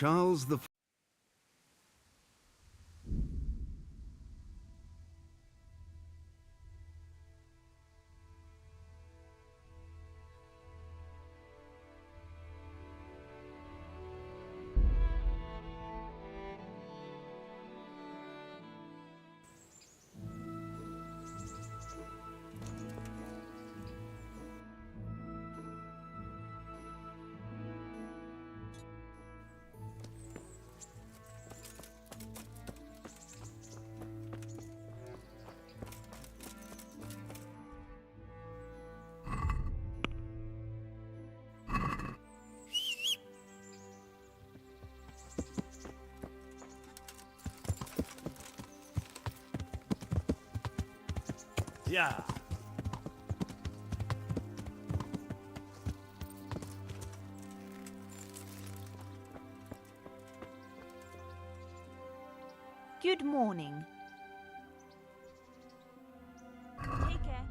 Charles the Yeah. Good morning. Take care.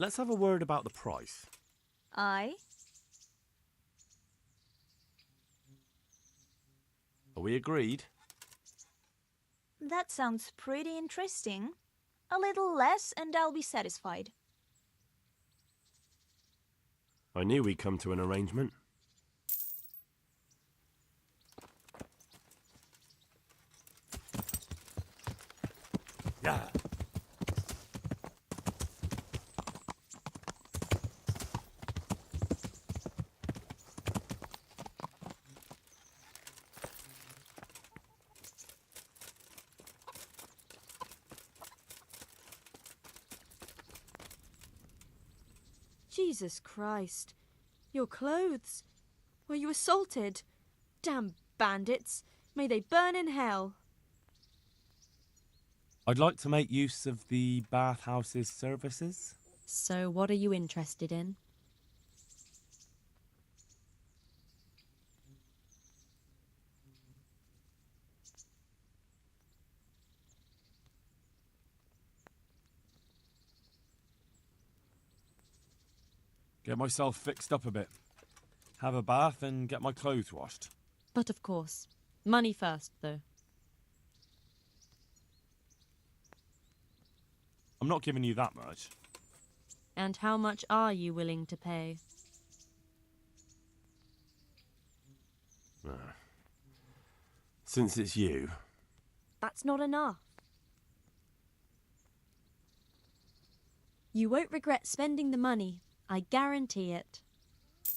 Let's have a word about the price. Aye. Are we agreed? That sounds pretty interesting. A little less and I'll be satisfied. I knew we'd come to an arrangement. Yeah. Jesus Christ. Your clothes. Were you assaulted? Damn bandits. May they burn in hell. I'd like to make use of the bathhouse's services. So what are you interested in? Get myself fixed up a bit. Have a bath and get my clothes washed. But of course. Money first, though. I'm not giving you that much. And how much are you willing to pay? Since it's you. That's not enough. You won't regret spending the money. I guarantee it.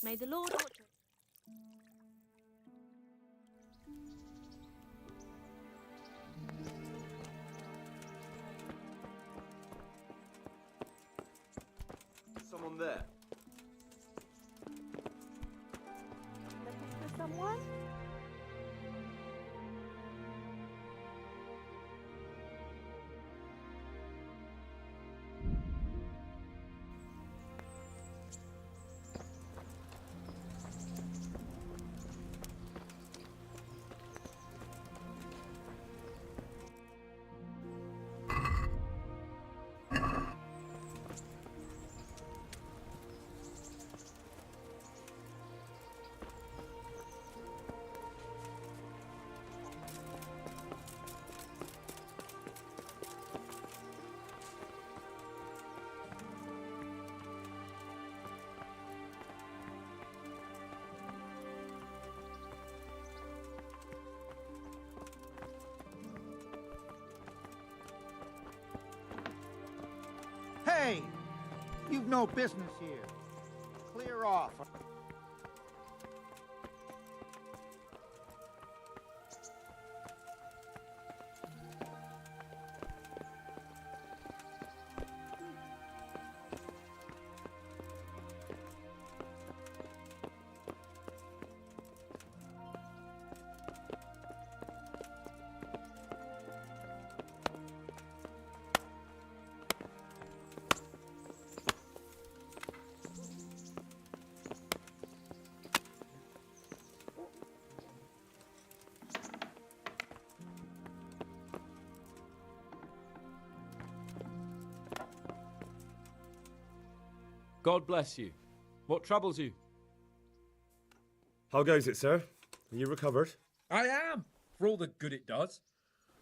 May the Lord watch you. someone there. Looking for someone? You've no business here. Clear off. God bless you. What troubles you? How goes it, sir? Are you recovered? I am, for all the good it does.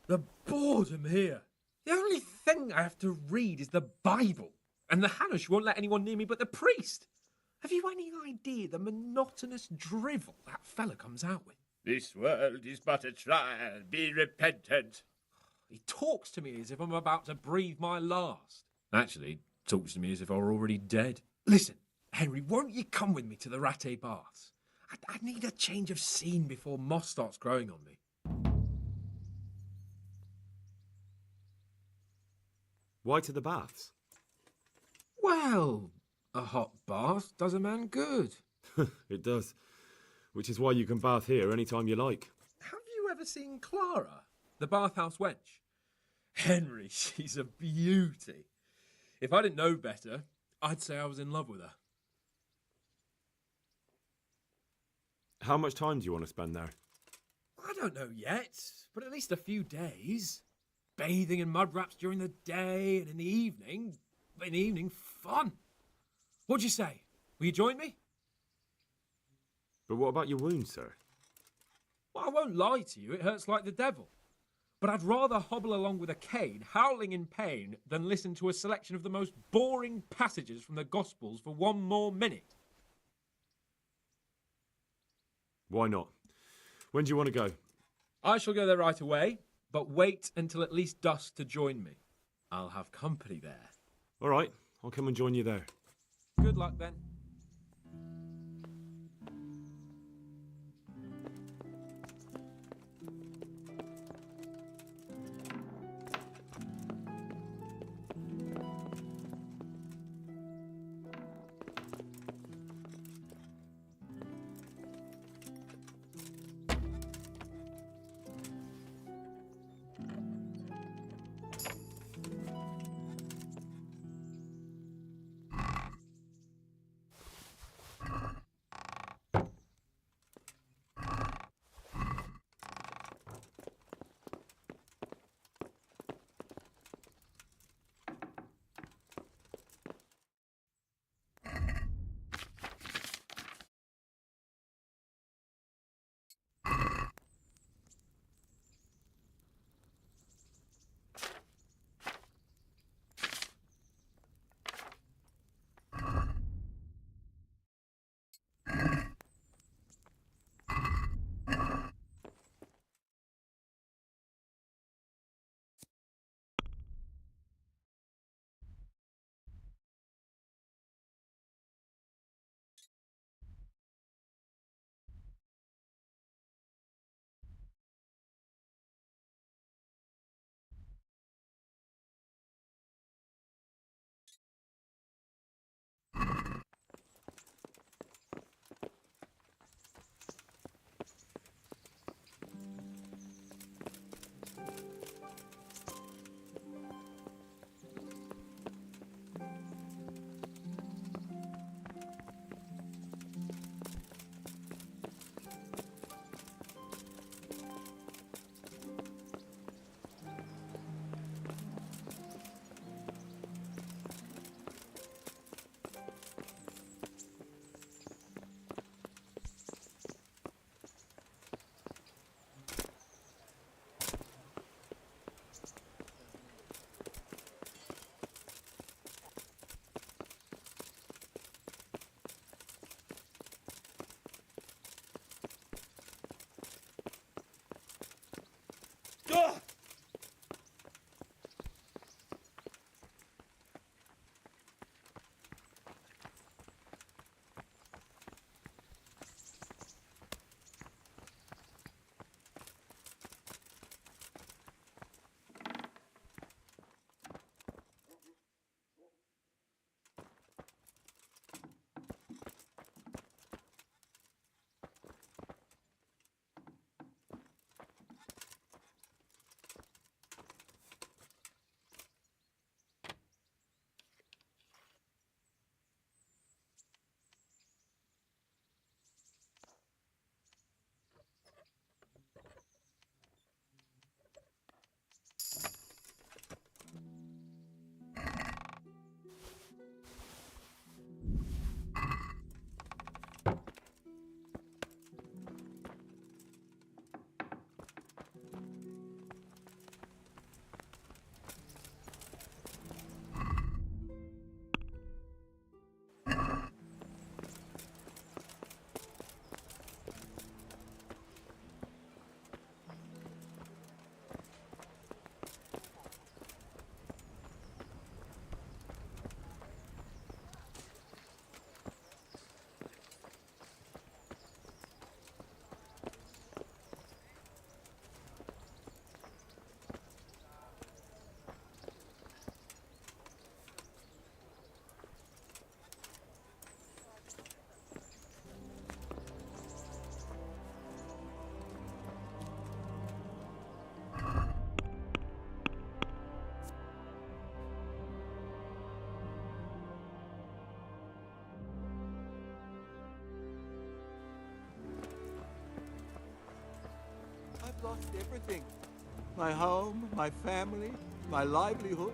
The boredom here. The only thing I have to read is the Bible, and the Hanush won't let anyone near me but the priest. Have you any idea the monotonous drivel that fella comes out with? This world is but a trial. Be repentant. He talks to me as if I'm about to breathe my last. Actually, talks to me as if I were already dead. Listen, Henry, won't you come with me to the Ratte Baths? I need a change of scene before moss starts growing on me. Why to the baths? Well, a hot bath does a man good. It does. Which is why you can bath here anytime you like. Have you ever seen Clara, the bathhouse wench? Henry, she's a beauty. If I didn't know better, I'd say I was in love with her. How much time do you want to spend there? I don't know yet, but at least a few days. Bathing in mud wraps during the day, and in the evening, fun. What'd you say? Will you join me? But what about your wound, sir? Well, I won't lie to you, it hurts like the devil. But I'd rather hobble along with a cane, howling in pain, than listen to a selection of the most boring passages from the Gospels for one more minute. Why not? When do you want to go? I shall go there right away, but wait until at least dusk to join me. I'll have company there. All right, I'll come and join you there. Good luck then. lost everything. My home, my family, my livelihood.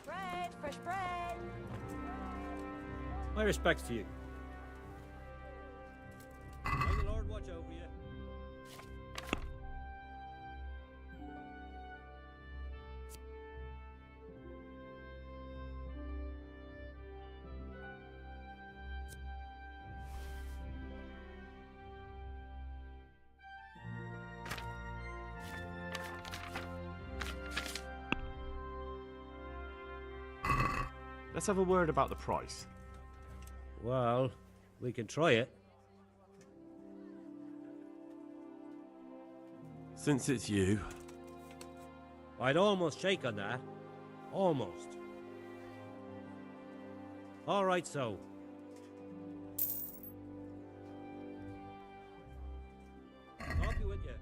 Bread, fresh bread. My respects to you. May the Lord watch over you. Let's have a word about the price. Well, we can try it. Since it's you, I'd almost shake on that. Almost. All right, so. I'll be with you.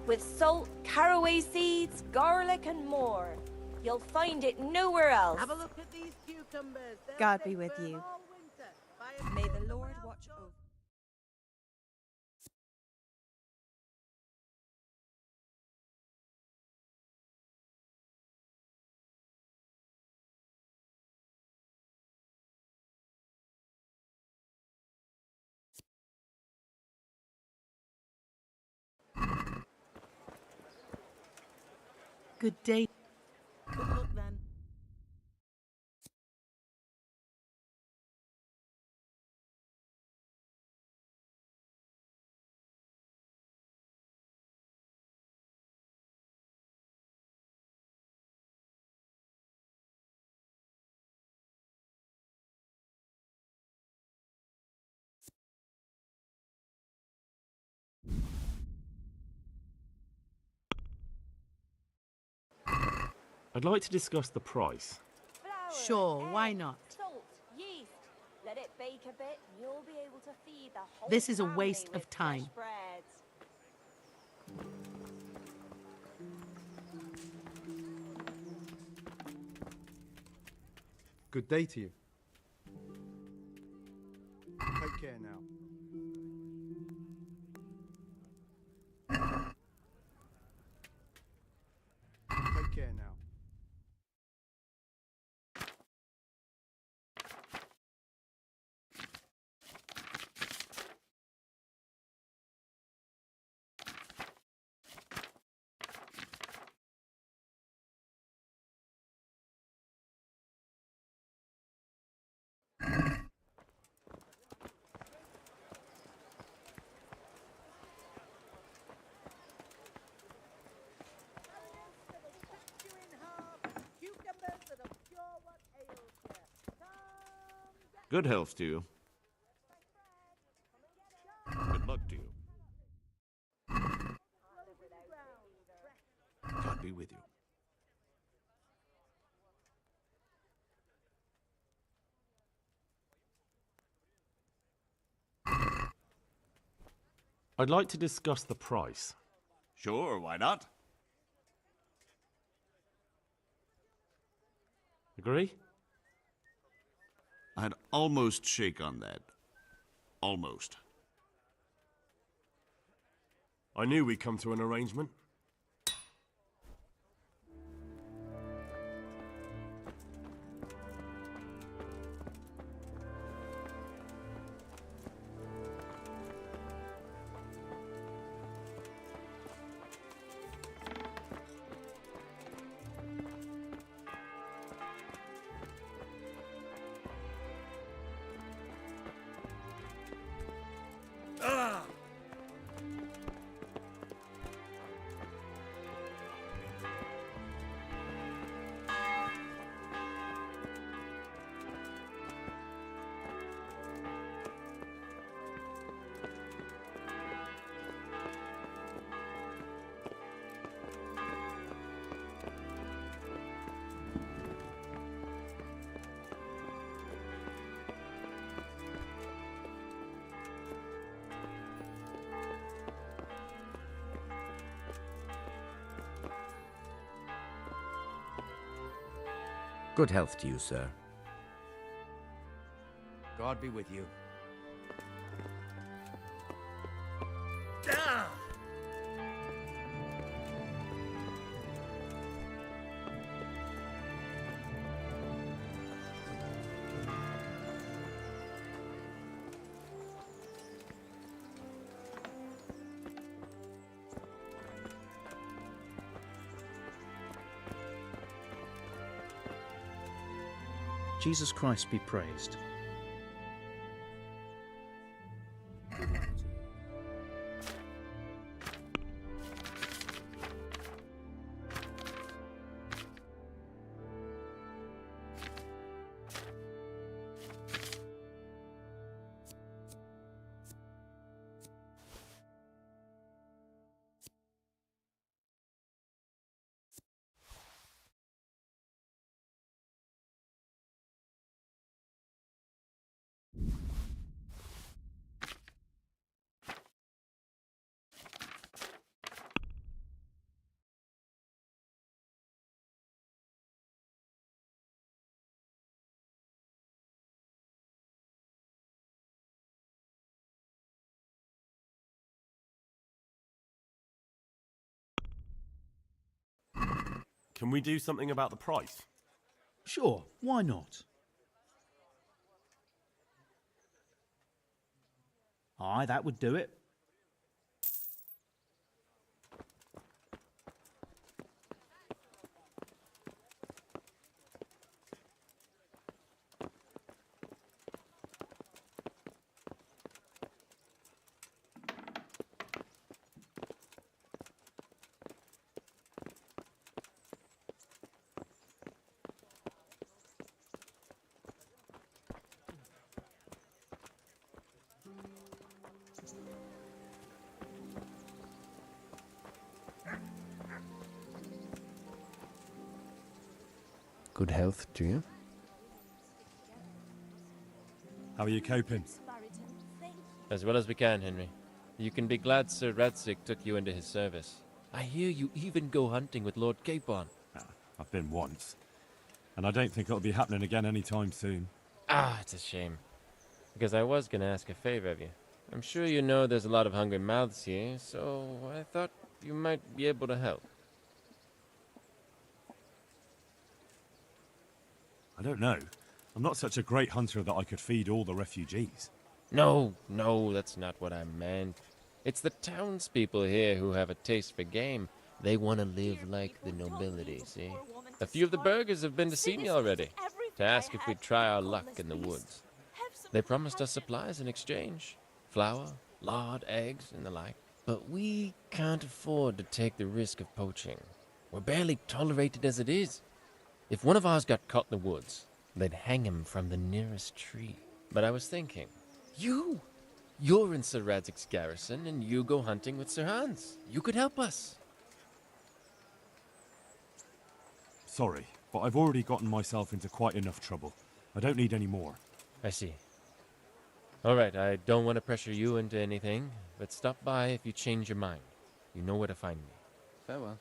With salt, caraway seeds, garlic, and more. You'll find it nowhere else. Have a look at these cucumbers. They'll God stay be with firm you. all winter. Buy a May few the on Lord way out watch the door. over. Good day. Good luck then. I'd like to discuss the price. Flour, Sure, why egg, not? Salt, yeast. Let it bake a bit, and you'll be able to feed the whole This is a family waste with of time. fresh bread. Good day to you. Take care now. Take care now. Cucumbers that'll cure what ails you. Good health to you. Good luck to you. God be with you. I'd like to discuss the price. Sure, why not? Agree? I'd almost shake on that. Almost. I knew we'd come to an arrangement. Good health to you, sir. God be with you. Jesus Christ be praised. Can we do something about the price? Sure, why not? Aye, that would do it. Good health to you. How are you coping? As well as we can, Henry. You can be glad Sir Radzig took you into his service. I hear you even go hunting with Lord Capon. I've been once. And I don't think it'll be happening again anytime soon. Ah, it's a shame. Because I was going to ask a favor of you. I'm sure you know there's a lot of hungry mouths here, so I thought you might be able to help. I don't know. I'm not such a great hunter that I could feed all the refugees. No, that's not what I meant. It's the townspeople here who have a taste for game. They want to live like the nobility, see? A few of the burghers have been to see me already, to ask if we'd try our luck in the woods. They promised us supplies in exchange. Flour, lard, eggs, and the like. But we can't afford to take the risk of poaching. We're barely tolerated as it is. If one of ours got caught in the woods, they'd hang him from the nearest tree. But I was thinking, you're in Sir Radzig's garrison, and you go hunting with Sir Hans. You could help us. Sorry, but I've already gotten myself into quite enough trouble. I don't need any more. I see. All right, I don't want to pressure you into anything, but stop by if you change your mind. You know where to find me. Farewell.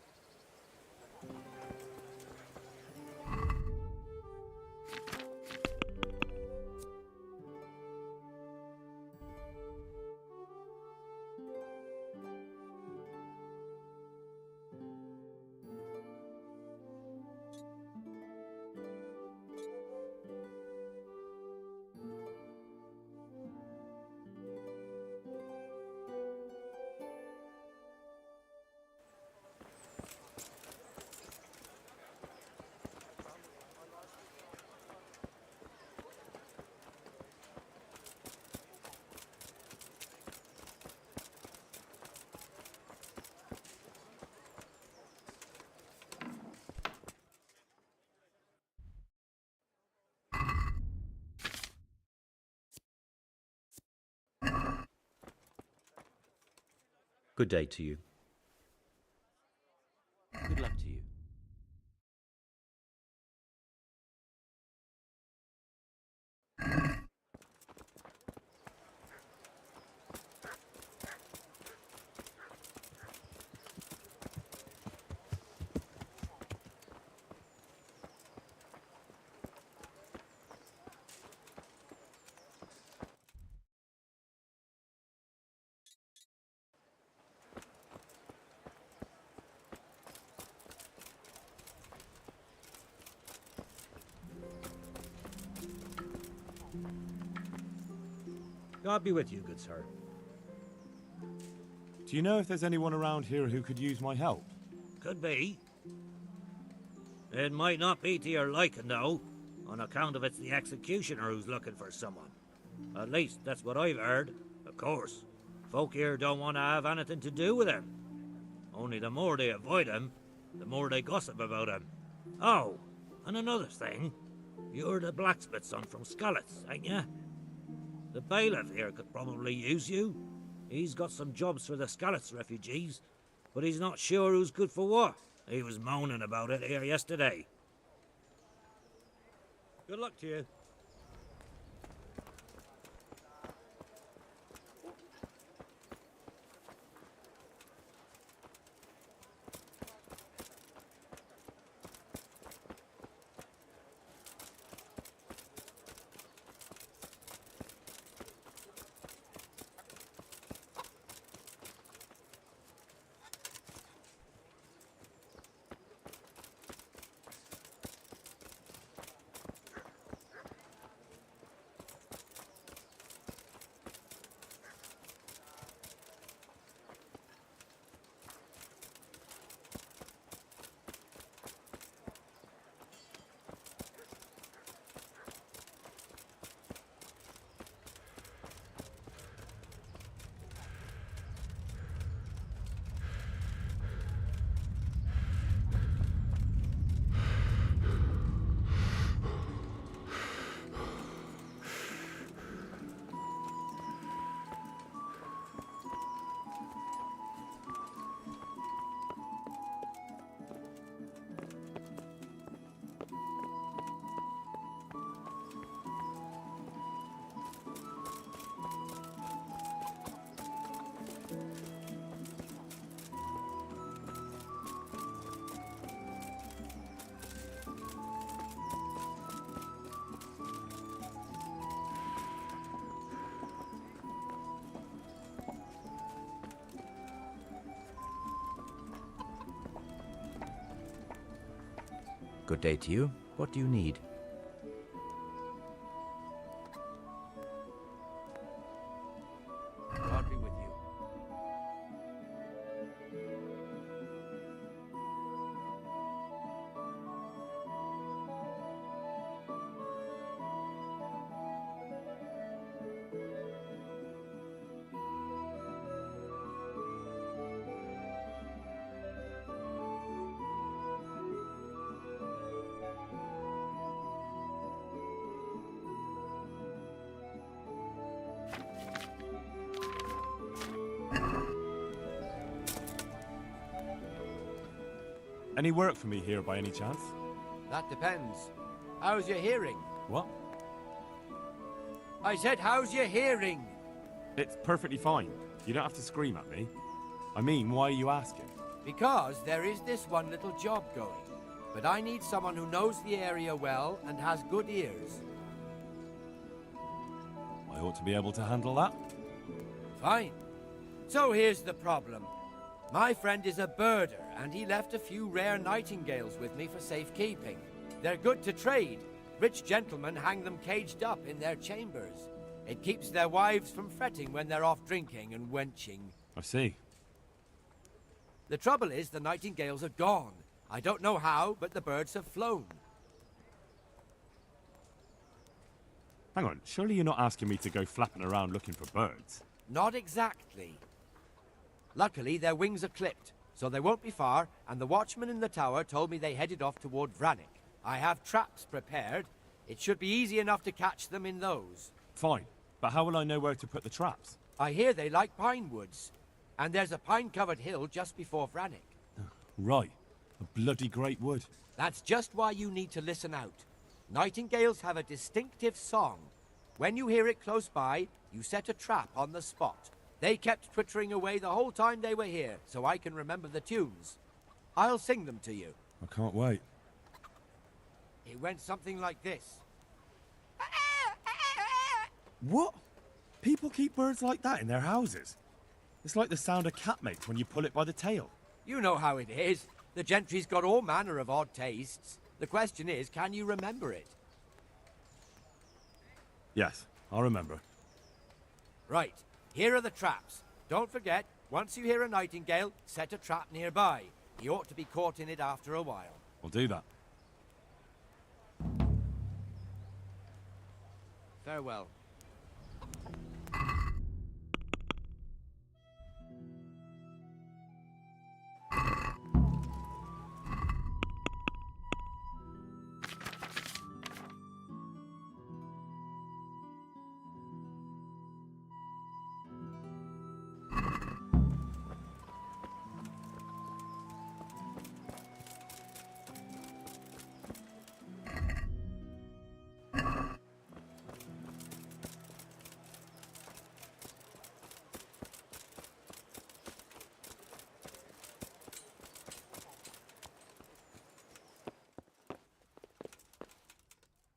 Good day to you. Good luck to you. God be with you, good sir. Do you know if there's anyone around here who could use my help? Could be. It might not be to your liking, though, on account of it's the executioner who's looking for someone. At least, that's what I've heard. Of course, folk here don't want to have anything to do with him. Only the more they avoid him, the more they gossip about him. Oh, and another thing. You're the blacksmith's son from Scarlets, ain't ya? The bailiff here could probably use you. He's got some jobs for the Scarlets refugees, but he's not sure who's good for what. He was moaning about it here yesterday. Good luck to you. Good day to you. What do you need? God be with you. Any work for me here by any chance? That depends. How's your hearing? What? I said, how's your hearing? It's perfectly fine. You don't have to scream at me. I mean, why are you asking? Because there is this one little job going. But I need someone who knows the area well and has good ears. I ought to be able to handle that. Fine. So here's the problem. My friend is a birder, and he left a few rare nightingales with me for safekeeping. They're good to trade. Rich gentlemen hang them caged up in their chambers. It keeps their wives from fretting when they're off drinking and wenching. I see. The trouble is the nightingales are gone. I don't know how, but the birds have flown. Hang on, surely you're not asking me to go flapping around looking for birds? Not exactly. Luckily, their wings are clipped, so they won't be far, and the watchman in the tower told me they headed off toward Vranik. I have traps prepared. It should be easy enough to catch them in those. Fine, but how will I know where to put the traps? I hear they like pine woods, and there's a pine-covered hill just before Vranik. Right, a bloody great wood. That's just why you need to listen out. Nightingales have a distinctive song. When you hear it close by, you set a trap on the spot. They kept twittering away the whole time they were here, so I can remember the tunes. I'll sing them to you. I can't wait. It went something like this. What? People keep birds like that in their houses? It's like the sound a cat makes when you pull it by the tail. You know how it is. The gentry's got all manner of odd tastes. The question is, can you remember it? Yes, I'll remember. Right, here are the traps. Don't forget, once you hear a nightingale, set a trap nearby. He ought to be caught in it after a while. We'll do that. Farewell.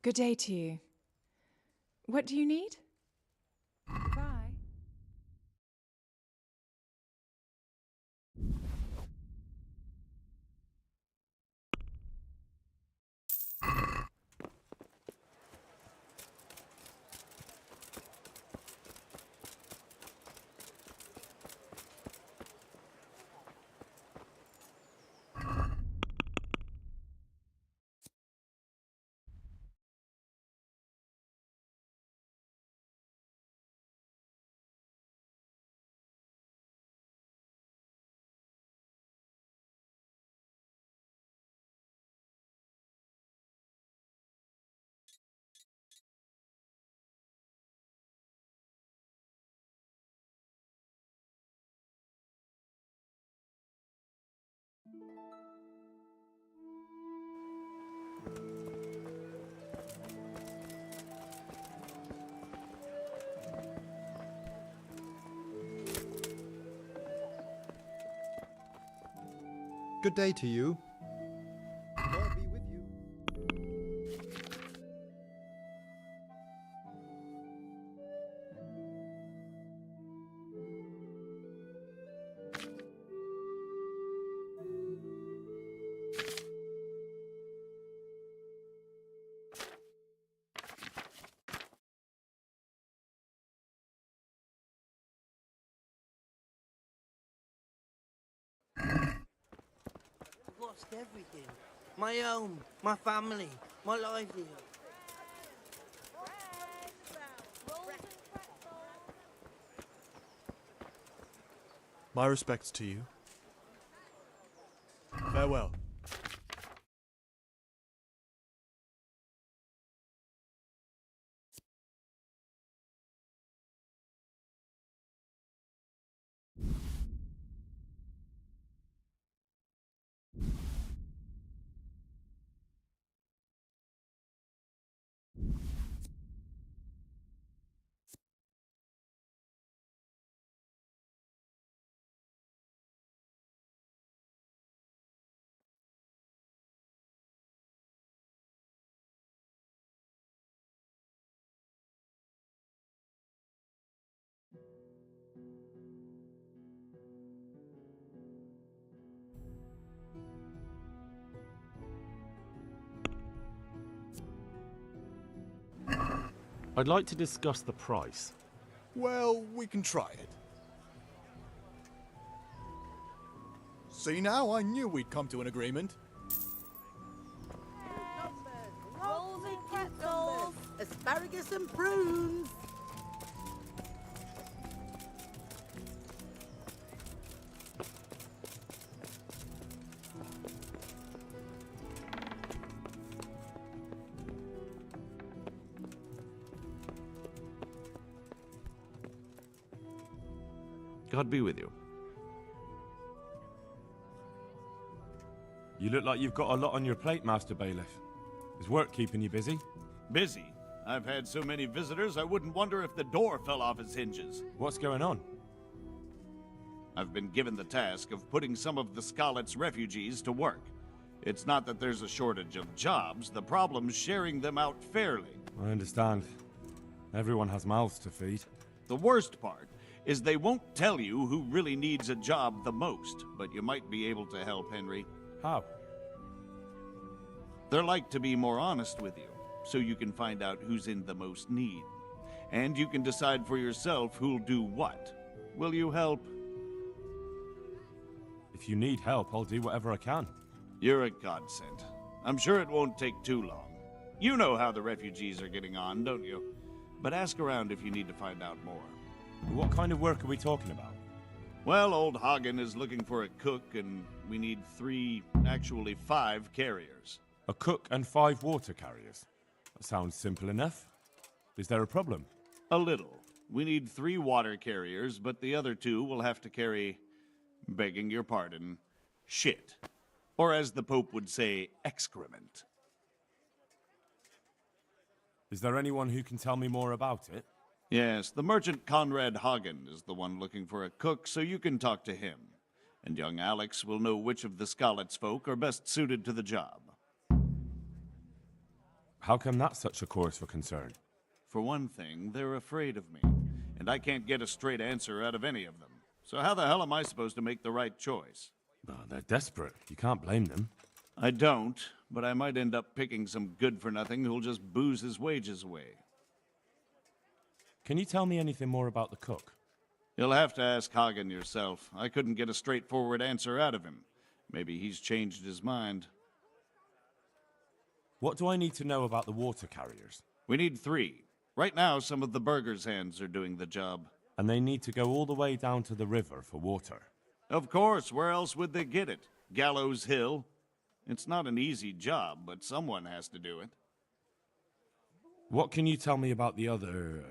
Good day to you. What do you need? Bye. Good day to you. Lord be with you. Lost everything. My home, my family, my livelihood. My respects to you. Farewell. I'd like to discuss the price. Well, we can try it. See now, I knew we'd come to an agreement. Rolls and pretzels, asparagus and prunes. God be with you. You look like you've got a lot on your plate, Master Bailiff. Is work keeping you busy? Busy? I've had so many visitors, I wouldn't wonder if the door fell off its hinges. What's going on? I've been given the task of putting some of the Scarlet's refugees to work. It's not that there's a shortage of jobs, the problem's sharing them out fairly. I understand. Everyone has mouths to feed. The worst part is they won't tell you who really needs a job the most, but you might be able to help, Henry. How? They're like to be more honest with you, so you can find out who's in the most need. And you can decide for yourself who'll do what. Will you help? If you need help, I'll do whatever I can. You're a godsend. I'm sure it won't take too long. You know how the refugees are getting on, don't you? But ask around if you need to find out more. What kind of work are we talking about? Well, old Hagen is looking for a cook, and we need 5 carriers. A cook and 5 water carriers. That sounds simple enough. Is there a problem? A little. We need 3 water carriers, but the other 2 will have to carry, begging your pardon, shit. Or as the Pope would say, excrement. Is there anyone who can tell me more about it? Yes, the merchant Conrad Hagen is the one looking for a cook, so you can talk to him. And young Alex will know which of the Skalitz folk are best suited to the job. How come that's such a cause for concern? For one thing, they're afraid of me, and I can't get a straight answer out of any of them. So how the hell am I supposed to make the right choice? Oh, they're desperate. You can't blame them. I don't, but I might end up picking some good-for-nothing who'll just booze his wages away. Can you tell me anything more about the cook? You'll have to ask Hagen yourself. I couldn't get a straightforward answer out of him. Maybe he's changed his mind. What do I need to know about the water carriers? We need 3. Right now, some of the burgers' hands are doing the job. And they need to go all the way down to the river for water? Of course, where else would they get it? Gallows Hill? It's not an easy job, but someone has to do it. What can you tell me about the other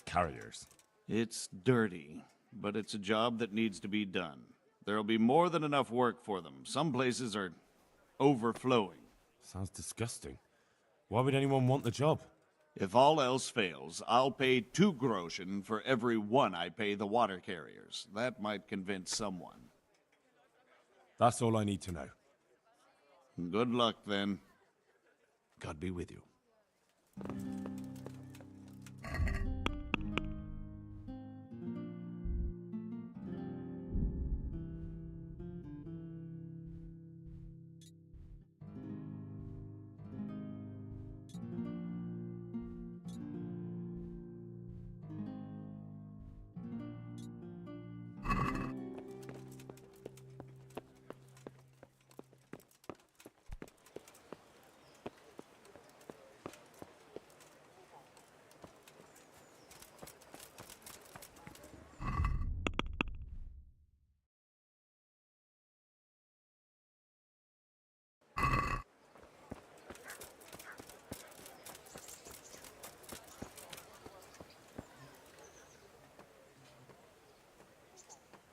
carriers? It's dirty, but it's a job that needs to be done. There'll be more than enough work for them. Some places are overflowing. Sounds disgusting. Why would anyone want the job? If all else fails, I'll pay 2 groschen for every 1 I pay the water carriers. That might convince someone. That's all I need to know. Good luck, then. God be with you.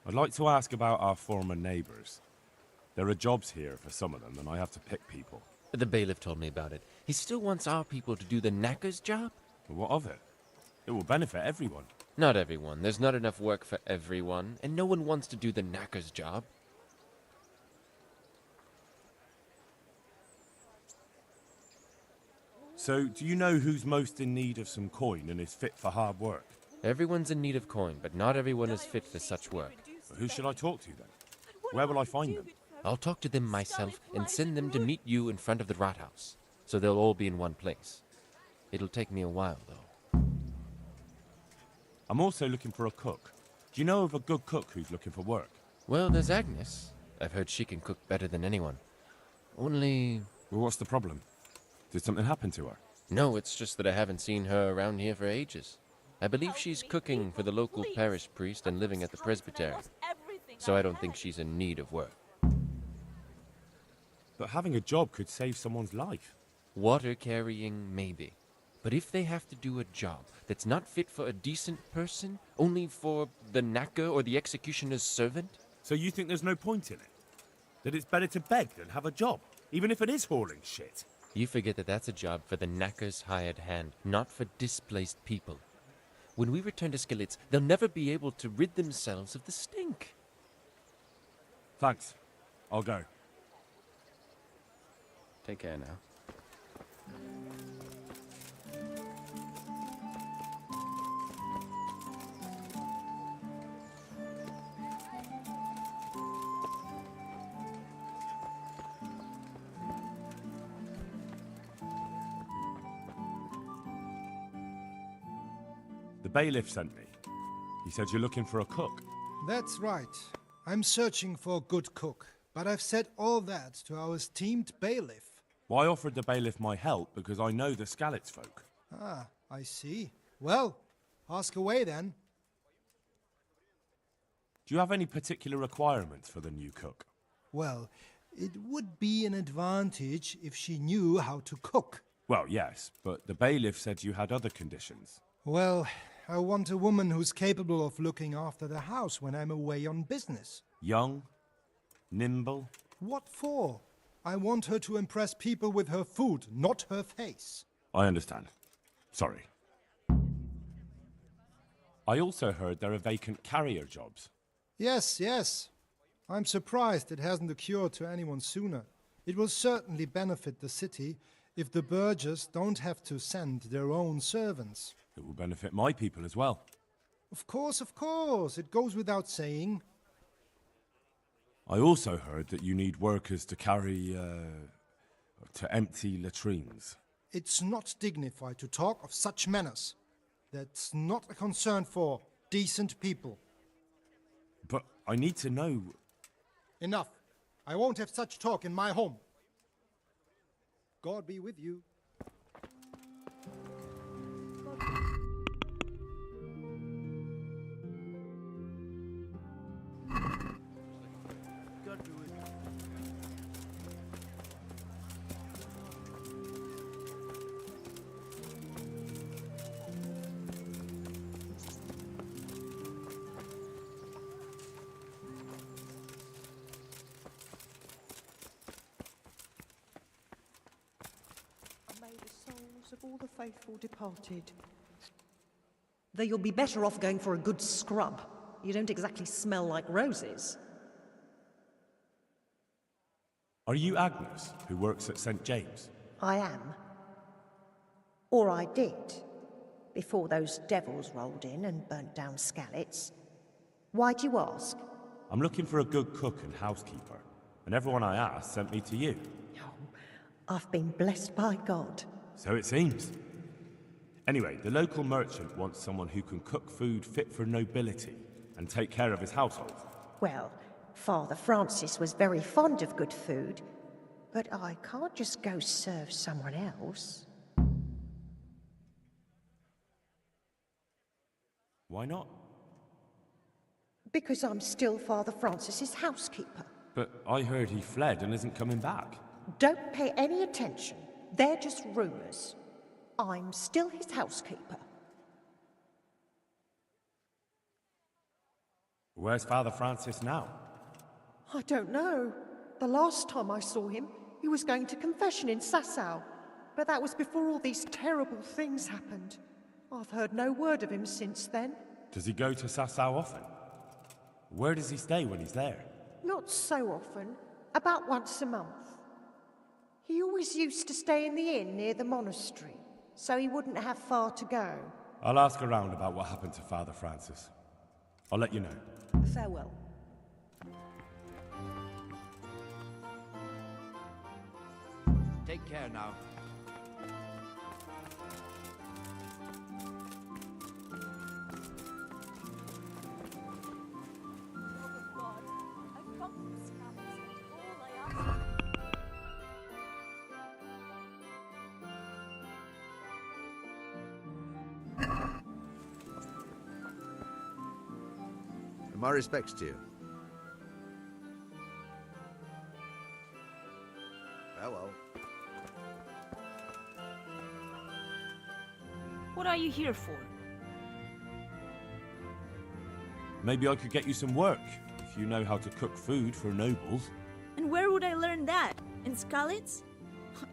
I'd like to ask about our former neighbors. There are jobs here for some of them, and I have to pick people. The bailiff told me about it. He still wants our people to do the knacker's job? What of it? It will benefit everyone. Not everyone. There's not enough work for everyone, and no one wants to do the knacker's job. So, do you know who's most in need of some coin and is fit for hard work? Everyone's in need of coin, but not everyone is fit for such work. Who should I talk to then? Where will I find them? I'll talk to them myself and send them to meet you in front of the Rathaus, so they'll all be in one place. It'll take me a while, though. I'm also looking for a cook. Do you know of a good cook who's looking for work? Well, there's Agnes. I've heard she can cook better than anyone. Only... Well, what's the problem? Did something happen to her? No, it's just that I haven't seen her around here for ages. I believe she's cooking for the local parish priest and living at the presbytery. So I don't think she's in need of work. But having a job could save someone's life. Water carrying, maybe. But if they have to do a job that's not fit for a decent person, only for the knacker or the executioner's servant? So you think there's no point in it? That it's better to beg than have a job, even if it is hauling shit? You forget that that's a job for the knacker's hired hand, not for displaced people. When we return to Skalitz, they'll never be able to rid themselves of the stink. Thanks. I'll go. Take care now. The bailiff sent me. He said you're looking for a cook. That's right. I'm searching for a good cook, but I've said all that to our esteemed bailiff. Well, I offered the bailiff my help because I know the Skalitz folk. Ah, I see. Well, ask away then. Do you have any particular requirements for the new cook? Well, it would be an advantage if she knew how to cook. Well, yes, but the bailiff said you had other conditions. Well, I want a woman who's capable of looking after the house when I'm away on business. Young? Nimble? What for? I want her to impress people with her food, not her face. I understand. Sorry. I also heard there are vacant carrier jobs. Yes, yes. I'm surprised it hasn't occurred to anyone sooner. It will certainly benefit the city if the burghers don't have to send their own servants. It will benefit my people as well. Of course, it goes without saying. I also heard that you need workers to carry, to empty latrines. It's not dignified to talk of such manners. That's not a concern for decent people. But I need to know... Enough. I won't have such talk in my home. God be with you. God be with you. May the souls of all the faithful departed. Though you'll be better off going for a good scrub. You don't exactly smell like roses. Are you Agnes, who works at St. James? I am. Or I did, before those devils rolled in and burnt down Skalitz. Why do you ask? I'm looking for a good cook and housekeeper, and everyone I asked sent me to you. I've been blessed by God. So it seems. Anyway, the local merchant wants someone who can cook food fit for nobility and take care of his household. Well, Father Francis was very fond of good food, but I can't just go serve someone else. Why not? Because I'm still Father Francis's housekeeper. But I heard he fled and isn't coming back. Don't pay any attention. They're just rumors. I'm still his housekeeper. Where's Father Francis now? I don't know. The last time I saw him, he was going to confession in Sasau. But that was before all these terrible things happened. I've heard no word of him since then. Does he go to Sasau often? Where does he stay when he's there? Not so often. About once a month. He always used to stay in the inn near the monastery, so he wouldn't have far to go. I'll ask around about what happened to Father Francis. I'll let you know. Farewell. Take care now. My respects to you. Farewell. What are you here for? Maybe I could get you some work, if you know how to cook food for nobles. And where would I learn that? In Skalitz?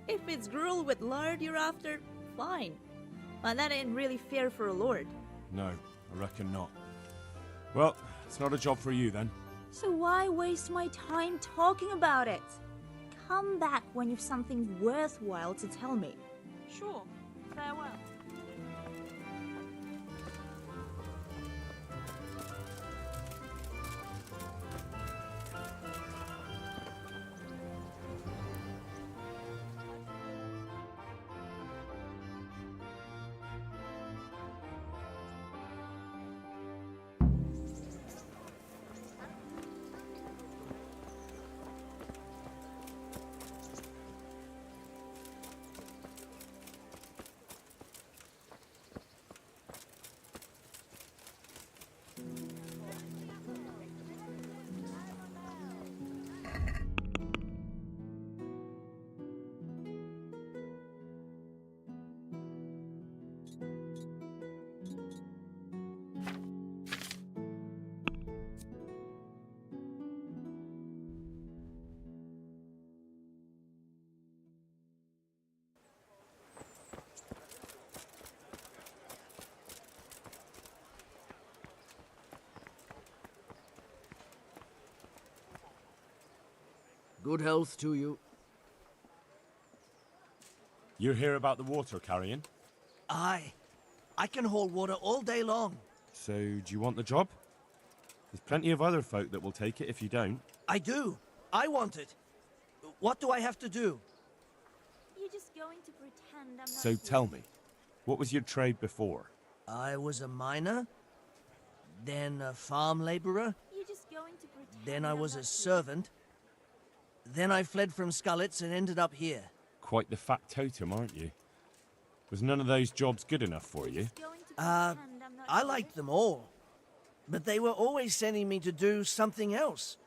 If it's gruel with lard you're after, fine. But that ain't really fair for a lord. No, I reckon not. Well, it's not a job for you then. So why waste my time talking about it? Come back when you've something worthwhile to tell me. Sure. Farewell. Good health to you. You're here about the water carrying? Aye. I can haul water all day long. So, do you want the job? There's plenty of other folk that will take it if you don't. I do. I want it. What do I have to do? You're just going to pretend I'm not So here. tell me, what was your trade before? I was a miner, then a farm laborer, You're just going to pretend then I I'm was not a here. servant, then I fled from Scullets and ended up here. Quite the factotum, aren't you? Was none of those jobs good enough for you? I liked them all, but they were always sending me to do something else.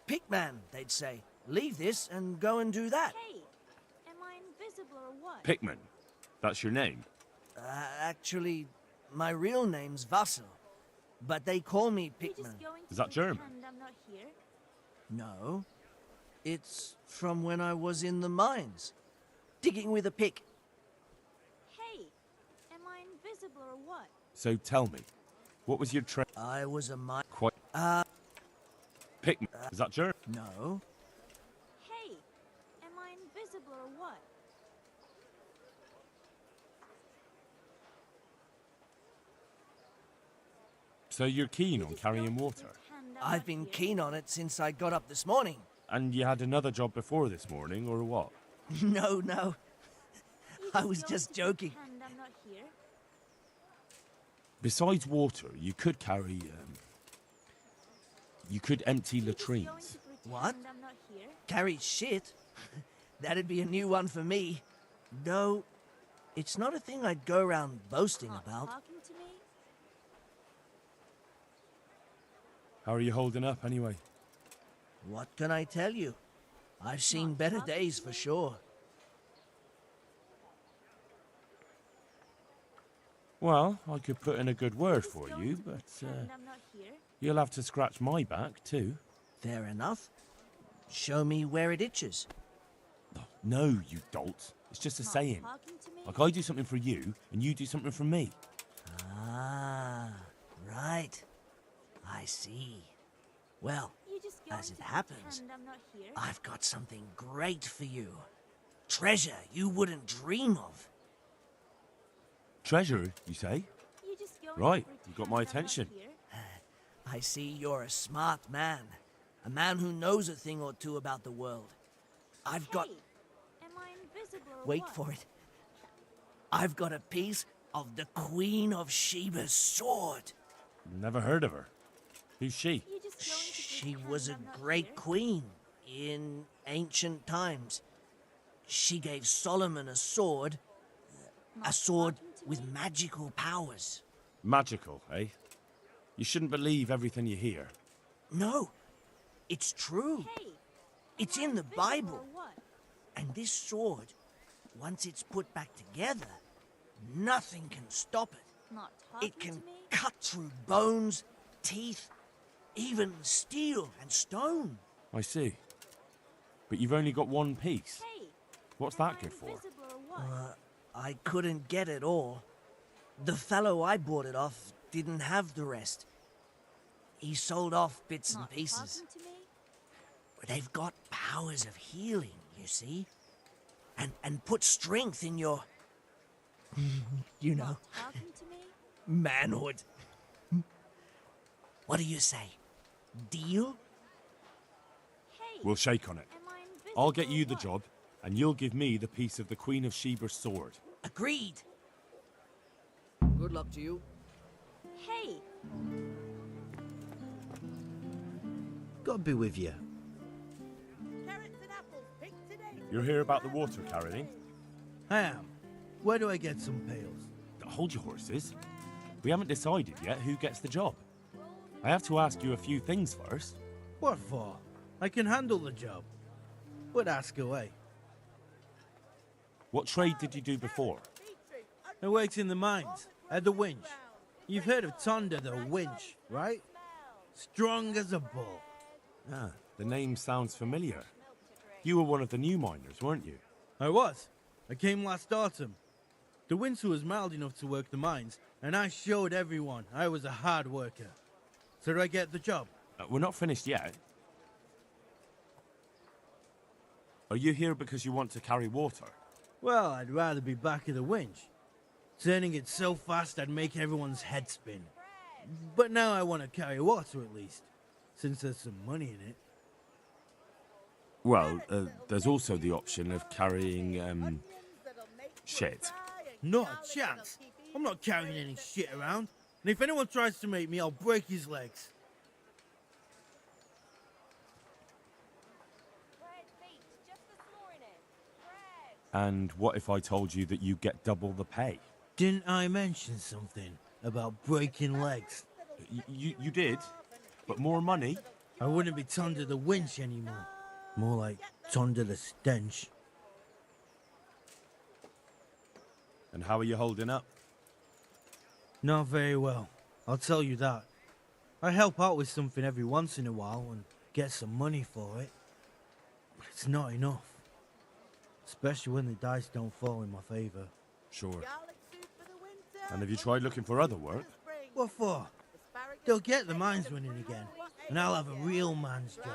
Pickman, they'd say. Leave this and go and do that. Hey, am I invisible or what? Pickman. That's your name? Actually, my real name's Vassal, but they call me Pickman. Is that German? Pretend I'm not here. No. It's from when I was in the mines, digging with a pick. Hey, am I invisible or what? So tell me, what was your trade? I was a mine. Quite. Pickman. Is that German? No. Hey, am I invisible or what? So you're keen on carrying water? I've been keen on it since I got up this morning. And you had another job before this morning, or what? No. I was just joking. Pretend I'm not here. Besides water, you could carry, you could empty latrines. What? I'm not here. Carry shit? That'd be a new one for me. No, it's not a thing I'd go around boasting about. Talking to me? How are you holding up, anyway? What can I tell you? I've seen better days for sure. Well, I could put in a good word for you, but Pretend I'm not here. you'll have to scratch my back, too. Fair enough. Show me where it itches. No, you dolt. It's just a saying. Talking to me? Like I do something for you, and you do something for me. Ah, right. I see. Well, You're just going as it to happens, pretend I'm not here. I've got something great for you. Treasure you wouldn't dream of. Treasure, you say? You're just going Right, to you got my pretend I'm not attention. here. I see you're a smart man. A man who knows a thing or two about the world. I've got... Hey, am I invisible or Wait what? for it. I've got a piece of the Queen of Sheba's sword. Never heard of her. Who's she? You're just going to She pretend was a I'm not great here. queen in ancient times. She gave Solomon a sword Not with talking to me? magical powers. Magical, eh? You shouldn't believe everything you hear. No, it's true. Hey, It's am I in the invisible Bible. or what? And this sword, once it's put back together, nothing can stop it. Not talking It can to me? cut through bones, teeth, even steel and stone. I see. But you've only got one piece. Hey, What's am that I good for? invisible or what? I couldn't get it all. The fellow I bought it off didn't have the rest. He sold off bits and Not pieces. talking to me? They've got powers of healing, you see? And put strength in your... you know, Not talking to me? manhood. What do you say? Deal? Hey, We'll shake on it. am I invisible I'll get or you the what? job, and you'll give me the piece of the Queen of Sheba's sword. Agreed. Good luck to you. Hey, God be with you. You're here about the water carrying? I am. Where do I get some pails? Hold your horses. We haven't decided yet who gets the job. I have to ask you a few things first. What for? I can handle the job. But ask away. What trade did you do before? I worked in the mines, at the winch. You've heard of Tonda the winch, right? Strong as a bull. Ah, the name sounds familiar. You were one of the new miners, weren't you? I was. I came last autumn. The winter was mild enough to work the mines, and I showed everyone I was a hard worker. So do I get the job? We're not finished yet. Are you here because you want to carry water? Well, I'd rather be back at the winch. Turning it so fast I'd make everyone's head spin. But now I want to carry water at least, since there's some money in it. Well, there's also the option of carrying, shit. Not a chance. I'm not carrying any shit around. And if anyone tries to make me, I'll break his legs. And what if I told you that you get double the pay? Didn't I mention something about breaking legs? You did, but more money? I wouldn't be turned to the winch anymore. More like turned to the stench. And how are you holding up? Not very well, I'll tell you that. I help out with something every once in a while and get some money for it. But it's not enough. Especially when the dice don't fall in my favor. Sure. And have you tried looking for other work? What for? They'll get the mines running again, and I'll have a real man's job.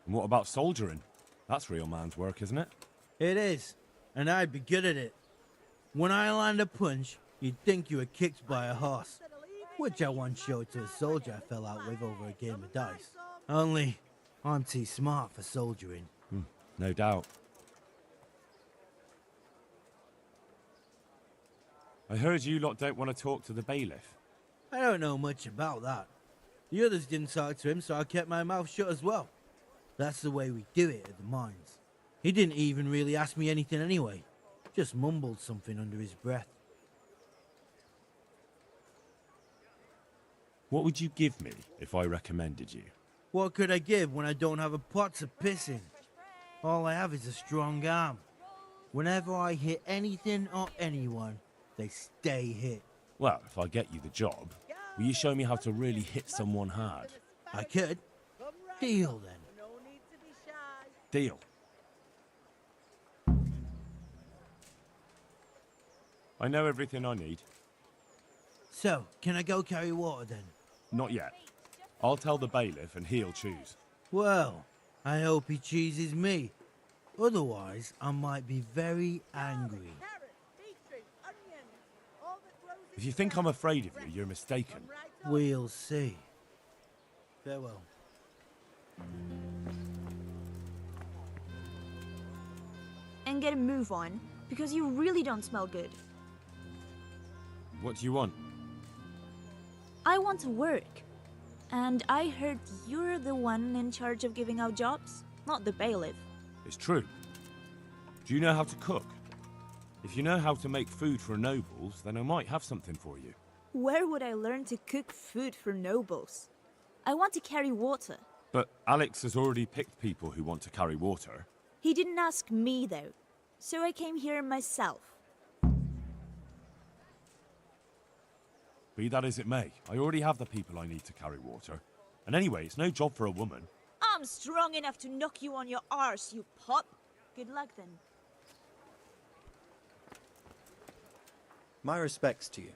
And what about soldiering? That's real man's work, isn't it? It is, and I'd be good at it. When I land a punch, you'd think you were kicked by a horse, which I once showed to a soldier I fell out with over a game of dice. Only, I'm too smart for soldiering. No doubt. I heard you lot don't want to talk to the bailiff. I don't know much about that. The others didn't talk to him, so I kept my mouth shut as well. That's the way we do it at the mines. He didn't even really ask me anything anyway. Just mumbled something under his breath. What would you give me if I recommended you? What could I give when I don't have a pot to piss in? All I have is a strong arm. Whenever I hit anything or anyone, they stay hit. Well, if I get you the job, will you show me how to really hit someone hard? I could. Deal then. Deal. I know everything I need. So, can I go carry water then? Not yet. I'll tell the bailiff and he'll choose. Well, I hope he chooses me. Otherwise, I might be very angry. If you think I'm afraid of you, you're mistaken. We'll see. Farewell. And get a move on, because you really don't smell good. What do you want? I want to work. And I heard you're the one in charge of giving out jobs, not the bailiff. It's true. Do you know how to cook? If you know how to make food for nobles, then I might have something for you. Where would I learn to cook food for nobles? I want to carry water. But Alex has already picked people who want to carry water. He didn't ask me, though. So I came here myself. Be that as it may, I already have the people I need to carry water. And anyway, it's no job for a woman. I'm strong enough to knock you on your arse, you pup. Good luck, then. My respects to you.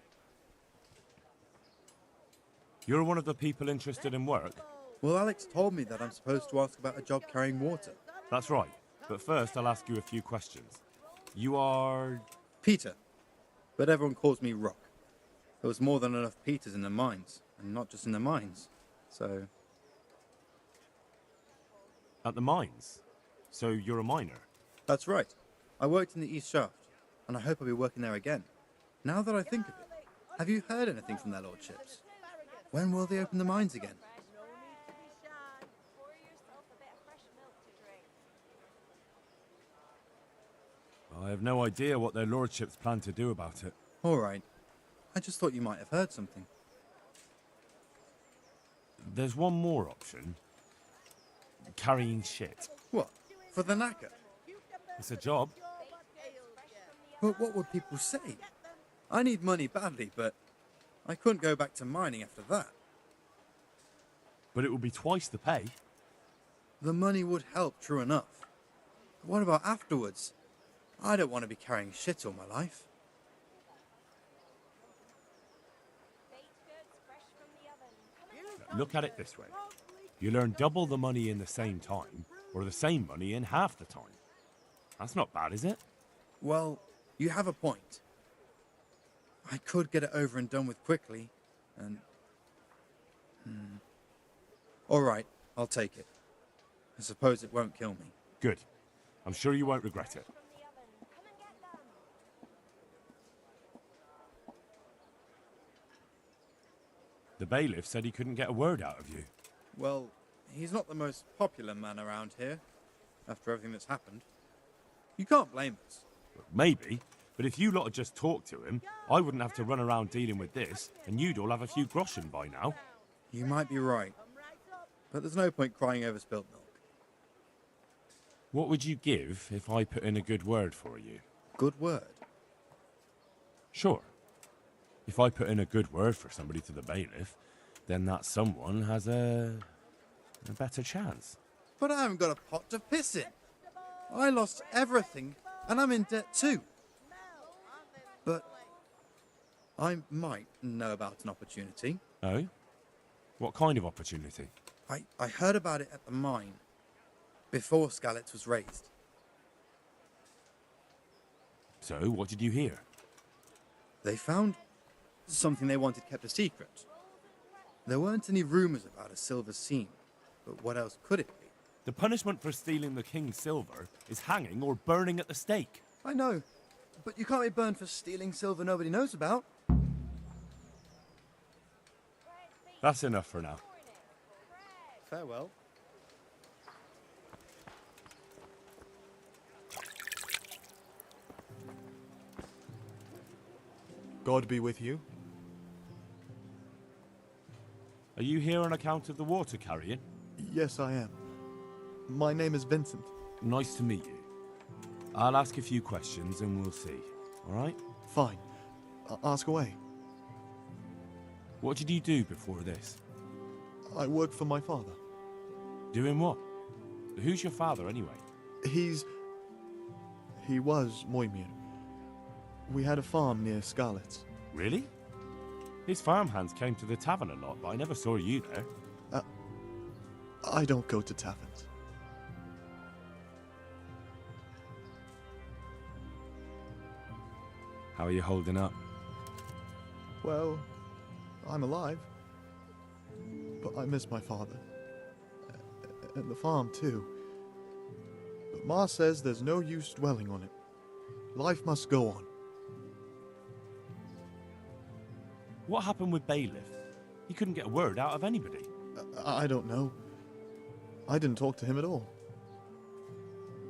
You're one of the people interested in work? Well, Alex told me that I'm supposed to ask about a job carrying water. That's right. But first, I'll ask you a few questions. You are... Peter. But everyone calls me Rock. There was more than enough Peters in the mines, and not just in the mines. So... At the mines? So you're a miner? That's right. I worked in the East Shaft, and I hope I'll be working there again. Now that I think of it, have you heard anything from their lordships? When will they open the mines again? I have no idea what their lordships plan to do about it. All right. I just thought you might have heard something. There's one more option. Carrying shit. What? For the knacker? It's a job. But what would people say? I need money badly, but I couldn't go back to mining after that. But it will be twice the pay. The money would help, true enough. But what about afterwards? I don't want to be carrying shit all my life. Look at it this way. You earn double the money in the same time, or the same money in half the time. That's not bad, is it? Well, you have a point. I could get it over and done with quickly, and... All right, I'll take it. I suppose it won't kill me. Good. I'm sure you won't regret it. The bailiff said he couldn't get a word out of you. Well, he's not the most popular man around here, after everything that's happened. You can't blame us. Maybe, but if you lot had just talked to him, I wouldn't have to run around dealing with this, and you'd all have a few groschen by now. You might be right, but there's no point crying over spilt milk. What would you give if I put in a good word for you? Good word? Sure. If I put in a good word for somebody to the bailiff, then that someone has a better chance. But I haven't got a pot to piss in. I lost everything, and I'm in debt too. But I might know about an opportunity. Oh? What kind of opportunity? I heard about it at the mine, before Skalitz was raised. So, what did you hear? They found something they wanted kept a secret. There weren't any rumours about a silver seam, but what else could it be? The punishment for stealing the king's silver is hanging or burning at the stake. I know, but you can't be burned for stealing silver nobody knows about. That's enough for now. Farewell. God be with you. Are you here on account of the water carrying? Yes, I am. My name is Vincent. Nice to meet you. I'll ask a few questions and we'll see, all right? Fine. Ask away. What did you do before this? I work for my father. Doing what? Who's your father, anyway? He was Moimir. We had a farm near Skalitz. Really? His farmhands came to the tavern a lot, but I never saw you there. I don't go to taverns. How are you holding up? Well, I'm alive. But I miss my father. And the farm, too. But Ma says there's no use dwelling on it. Life must go on. What happened with Bailiff? He couldn't get a word out of anybody. I don't know. I didn't talk to him at all.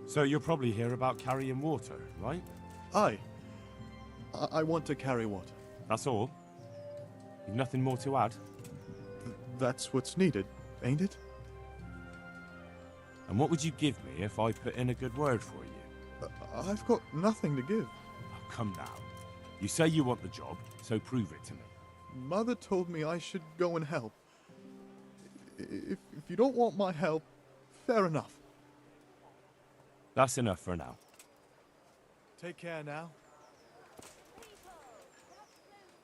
So you're probably here about carrying water, right? Aye. I want to carry water. That's all? You've nothing more to add? That's what's needed, ain't it? And what would you give me if I put in a good word for you? I've got nothing to give. Oh, come now. You say you want the job, so prove it to me. Mother told me I should go and help. If you don't want my help, fair enough. That's enough for now. Take care now.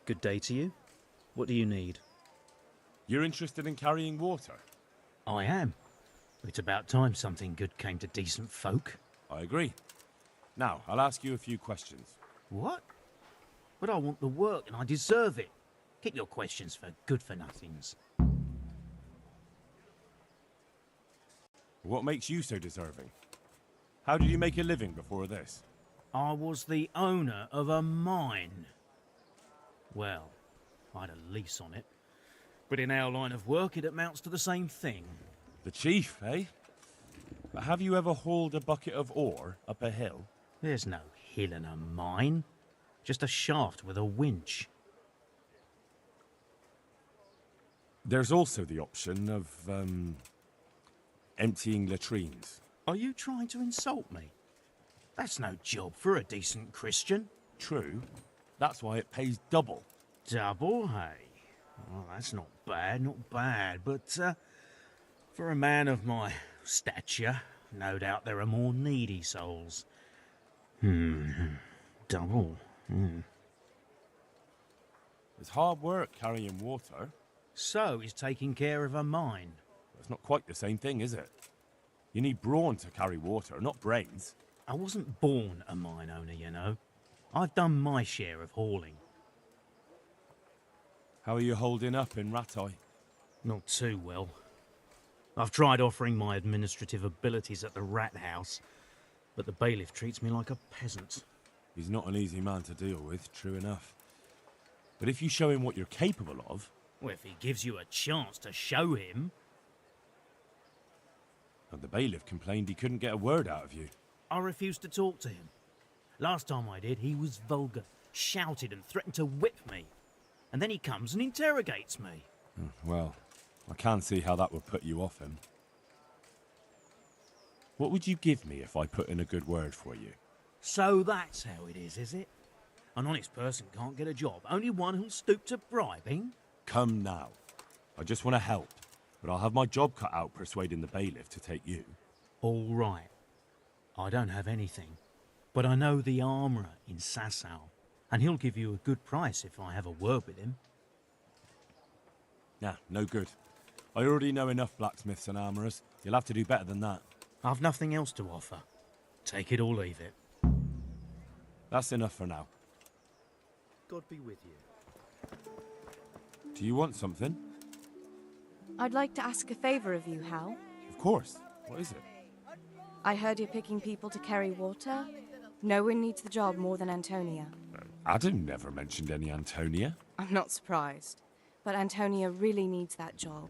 Good day to you. What do you need? You're interested in carrying water? I am. It's about time something good came to decent folk. I agree. Now, I'll ask you a few questions. What? But I want the work and I deserve it. Keep your questions for good-for-nothings. What makes you so deserving? How did you make a living before this? I was the owner of a mine. Well, I had a lease on it. But in our line of work, it amounts to the same thing. The chief, eh? But have you ever hauled a bucket of ore up a hill? There's no hill in a mine. Just a shaft with a winch. There's also the option of, emptying latrines. Are you trying to insult me? That's no job for a decent Christian. True. That's why it pays double. Double, hey? Well, that's not bad, but for a man of my stature, no doubt there are more needy souls. Double. It's hard work carrying water. So is taking care of a mine. It's not quite the same thing, is it? You need brawn to carry water, not brains. I wasn't born a mine owner, you know. I've done my share of hauling. How are you holding up in Rattay? Not too well. I've tried offering my administrative abilities at the rat house, but the bailiff treats me like a peasant. He's not an easy man to deal with, true enough. But if you show him what you're capable of... Well, if he gives you a chance to show him... And the bailiff complained he couldn't get a word out of you. I refused to talk to him. Last time I did, he was vulgar, shouted and threatened to whip me. And then he comes and interrogates me. Well, I can't see how that would put you off him. What would you give me if I put in a good word for you? So that's how it is it? An honest person can't get a job, only one who'll stoop to bribing? Come now. I just want to help, but I'll have my job cut out persuading the bailiff to take you. All right. I don't have anything, but I know the armourer in Sasau, and he'll give you a good price if I have a word with him. Nah, no good. I already know enough blacksmiths and armourers. You'll have to do better than that. I've nothing else to offer. Take it or leave it. That's enough for now. God be with you. Do you want something? I'd like to ask a favour of you, Hal. Of course. What is it? I heard you're picking people to carry water. No one needs the job more than Antonia. Adam never mentioned any Antonia. I'm not surprised. But Antonia really needs that job.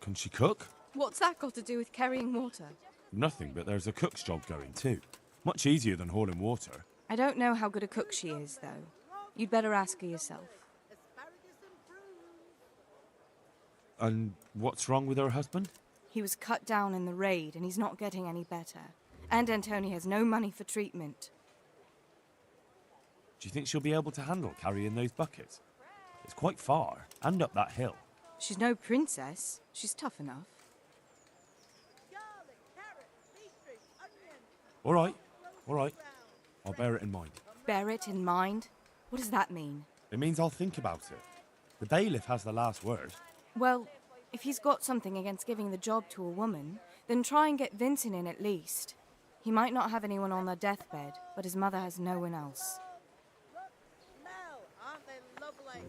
Can she cook? What's that got to do with carrying water? Nothing, but there's a cook's job going too. Much easier than hauling water. I don't know how good a cook she is, though. You'd better ask her yourself. And what's wrong with her husband? He was cut down in the raid, and he's not getting any better. And Antonia has no money for treatment. Do you think she'll be able to handle carrying those buckets? It's quite far, and up that hill. She's no princess. She's tough enough. All right. I'll bear it in mind. Bear it in mind? What does that mean? It means I'll think about it. The bailiff has the last word. Well, if he's got something against giving the job to a woman, then try and get Vincent in at least. He might not have anyone on their deathbed, but his mother has no one else. Aren't they lovely?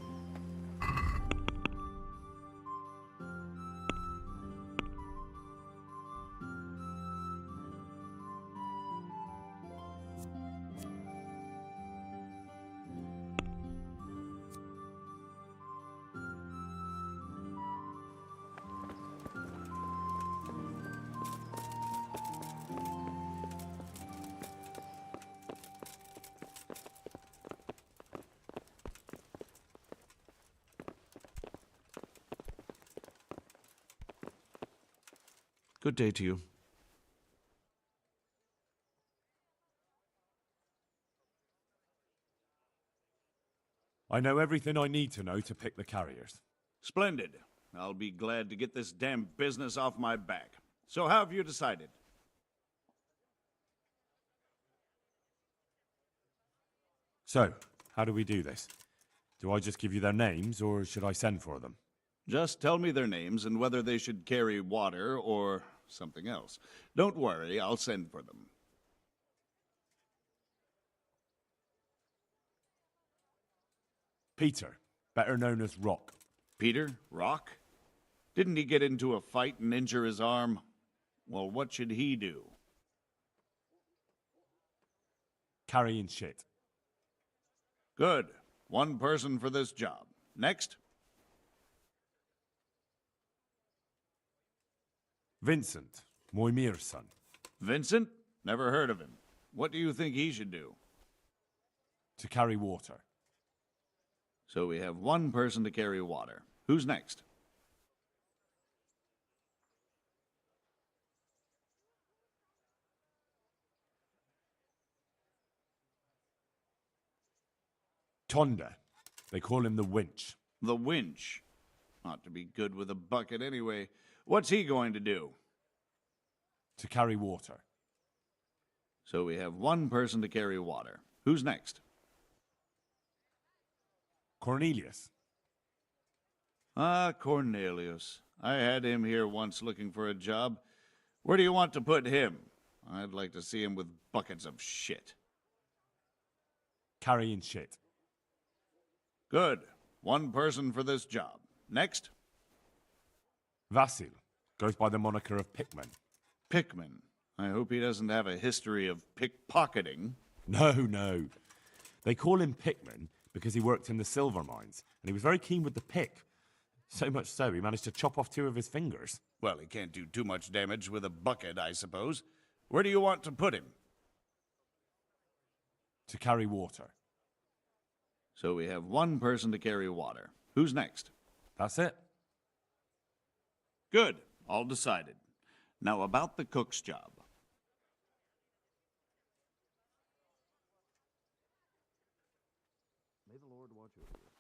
Good day to you. I know everything I need to know to pick the carriers. Splendid. I'll be glad to get this damn business off my back. So how have you decided? So, how do we do this? Do I just give you their names, or should I send for them? Just tell me their names and whether they should carry water or something else. Don't worry, I'll send for them. Peter, better known as Rock. Peter? Rock? Didn't he get into a fight and injure his arm? Well, what should he do? Carrying shit. Good. One person for this job. Next. Vincent, Moimir's son. Vincent? Never heard of him. What do you think he should do? To carry water. So we have one person to carry water. Who's next? Tonda. They call him the Winch. The Winch. Ought to be good with a bucket anyway. What's he going to do? To carry water. So we have one person to carry water. Who's next? Cornelius. Ah, Cornelius. I had him here once looking for a job. Where do you want to put him? I'd like to see him with buckets of shit. Carrying shit. Good. One person for this job. Next. Vasil. Goes by the moniker of Pickman. Pickman. I hope he doesn't have a history of pickpocketing. No. They call him Pickman because he worked in the silver mines, and he was very keen with the pick. So much so, he managed to chop off 2 of his fingers. Well, he can't do too much damage with a bucket, I suppose. Where do you want to put him? To carry water. So we have one person to carry water. Who's next? That's it. Good. All decided. Now about the cook's job. May the Lord watch over you.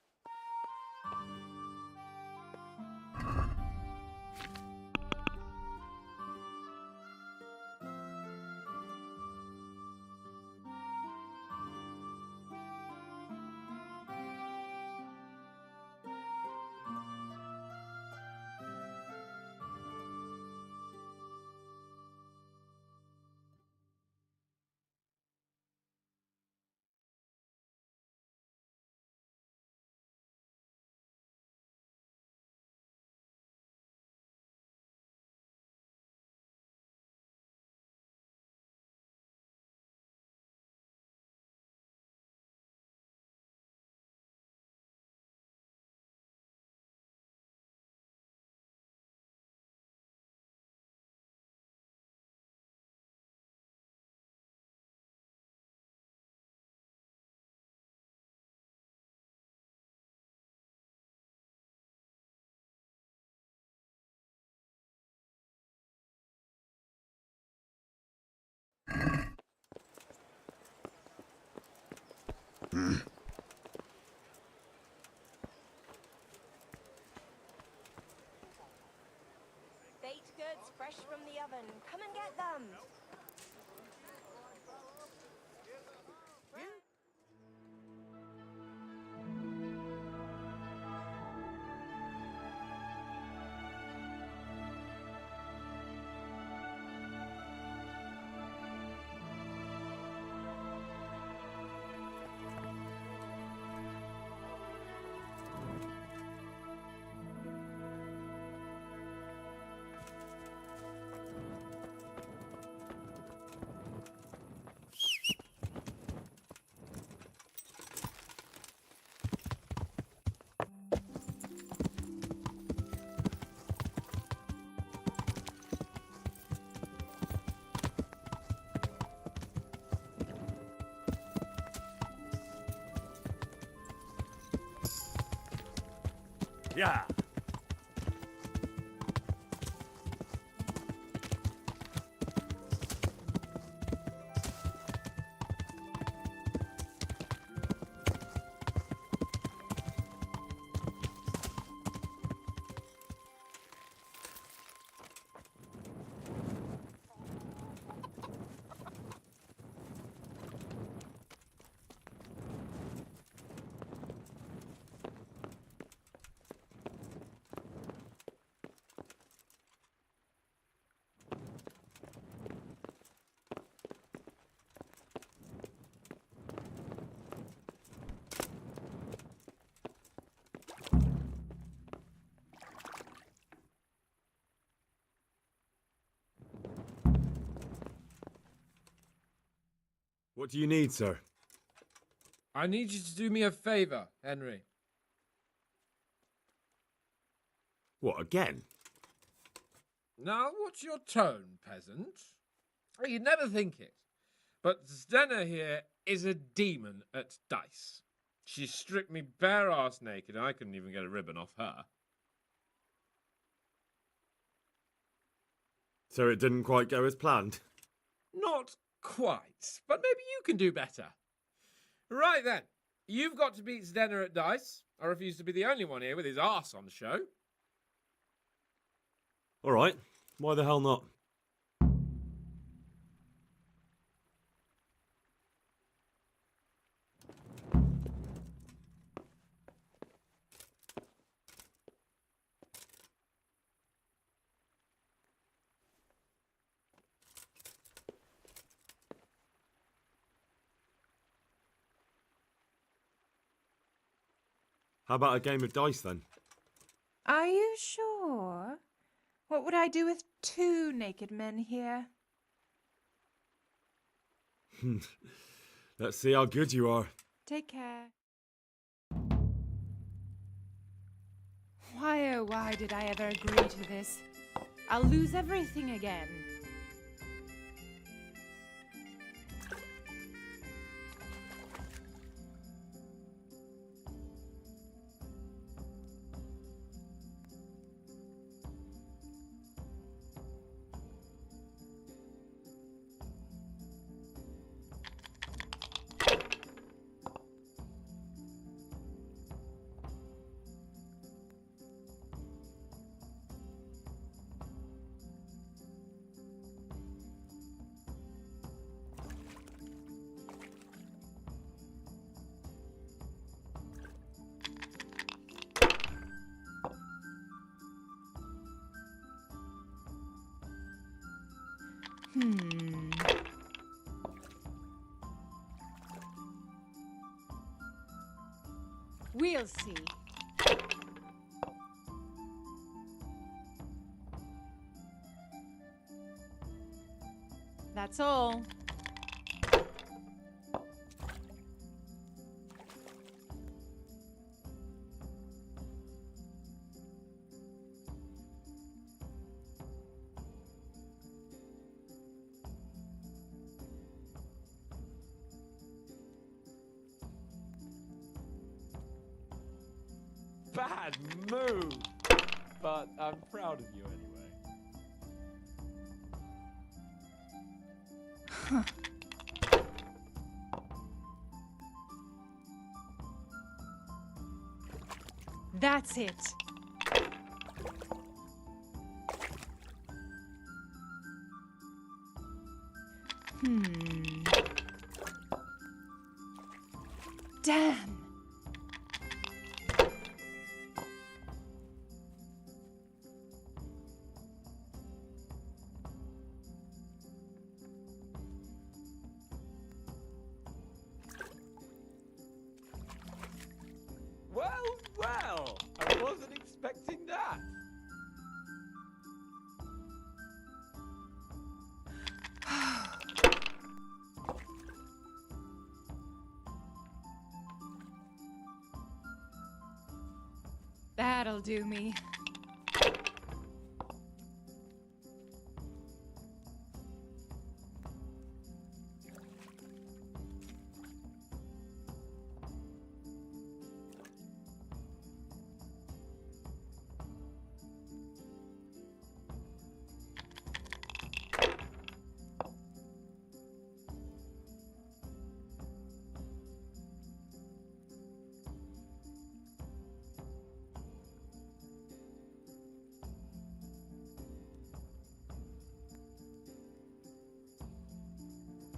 Baked goods fresh from the oven. Come and get them. Yeah. What do you need, sir? I need you to do me a favour, Henry. What, again? Now, what's your tone, peasant? You'd never think it, but Zdenna here is a demon at dice. She stripped me bare ass naked, and I couldn't even get a ribbon off her. So it didn't quite go as planned? Not quite, but maybe you can do better. Right then, you've got to beat Zdenna at dice. I refuse to be the only one here with his arse on the show. All right. Why the hell not? How about a game of dice then? Are you sure? What would I do with two naked men here? Let's see how good you are. Take care. Why, oh, why did I ever agree to this? I'll lose everything again. We'll see. That's all. Bad move! But I'm proud of you anyway. That's it. Damn. Well, I wasn't expecting that. That'll do me.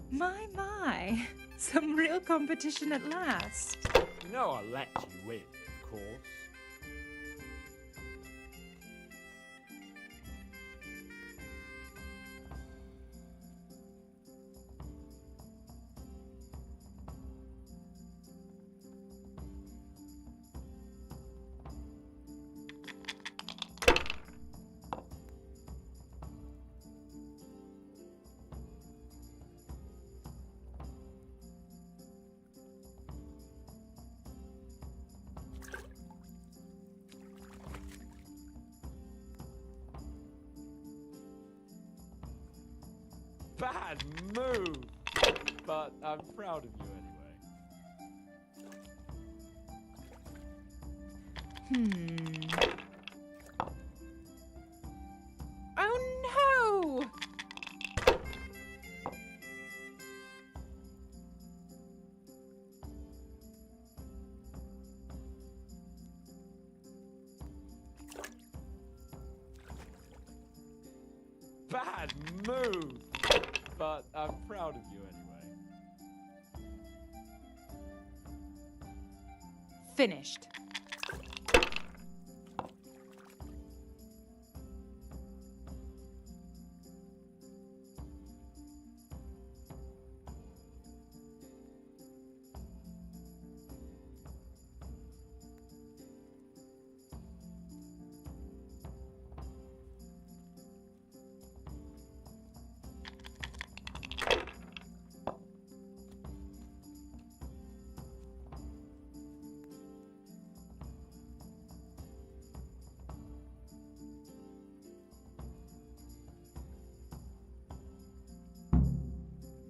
My. Some real competition at last. You know I'll let you win, of course. Bad move! But I'm proud of you anyway. Oh no! Bad move! But I'm proud of you anyway. Finished.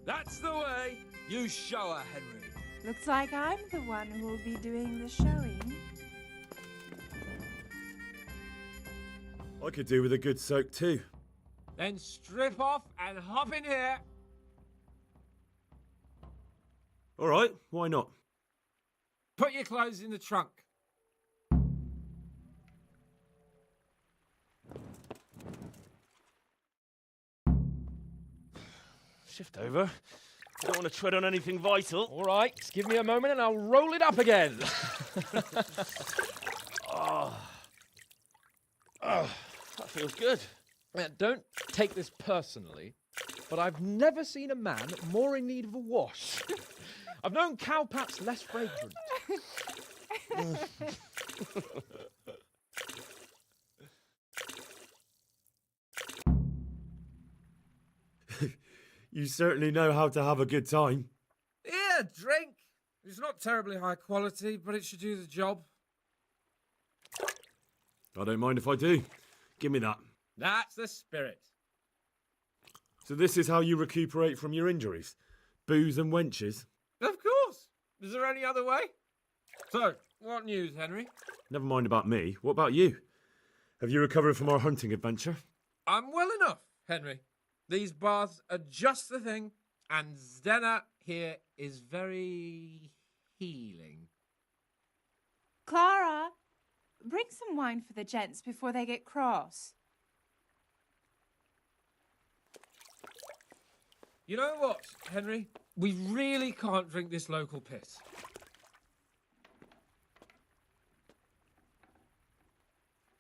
That's the way. You show her, Henry. Looks like I'm the one who will be doing the showing. I could do with a good soak too. Then strip off and hop in here. All right, why not? Put your clothes in the trunk. Shift over. Don't want to tread on anything vital. All right, just give me a moment and I'll roll it up again. Oh, that feels good. Don't take this personally, but I've never seen a man more in need of a wash. I've known cowpats less fragrant. You certainly know how to have a good time. Here, drink. It's not terribly high quality, but it should do the job. I don't mind if I do. Give me that. That's the spirit. So this is how you recuperate from your injuries? Booze and wenches? Of course. Is there any other way? So, what news, Henry? Never mind about me. What about you? Have you recovered from our hunting adventure? I'm well enough, Henry. These baths are just the thing, and Zdenna here is very healing. Clara, bring some wine for the gents before they get cross. You know what, Henry? We really can't drink this local piss.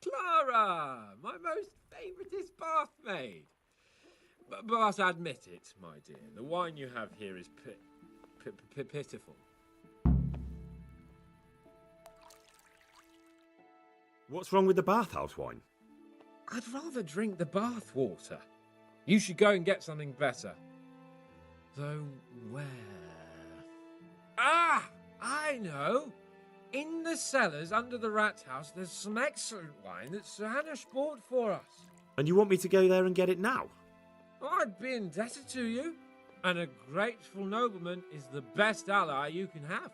Clara, my most favouriteest bathmaid. But admit it, my dear, the wine you have here is pitiful. What's wrong with the bathhouse wine? I'd rather drink the bath water. You should go and get something better. Though where? Ah! I know! In the cellars under the rat house, there's some excellent wine that Sir Hanish bought for us. And you want me to go there and get it now? I'd be indebted to you. And a grateful nobleman is the best ally you can have.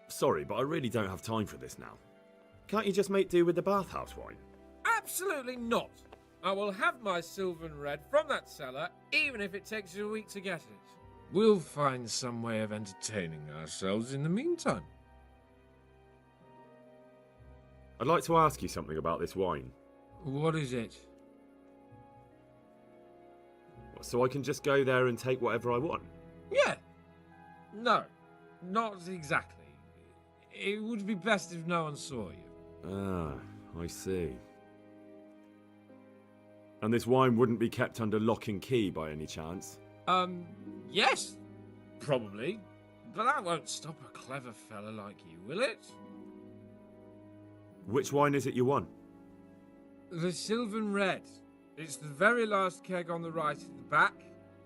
Sorry, but I really don't have time for this now. Can't you just make do with the bathhouse wine? Absolutely not. I will have my silver and red from that cellar, even if it takes you a week to get it. We'll find some way of entertaining ourselves in the meantime. I'd like to ask you something about this wine. What is it? So I can just go there and take whatever I want? Yeah. No, not exactly. It would be best if no one saw you. Ah, I see. And this wine wouldn't be kept under lock and key by any chance? Yes, probably. But that won't stop a clever fella like you, will it? Which wine is it you want? The Sylvan Red. It's the very last keg on the right at the back.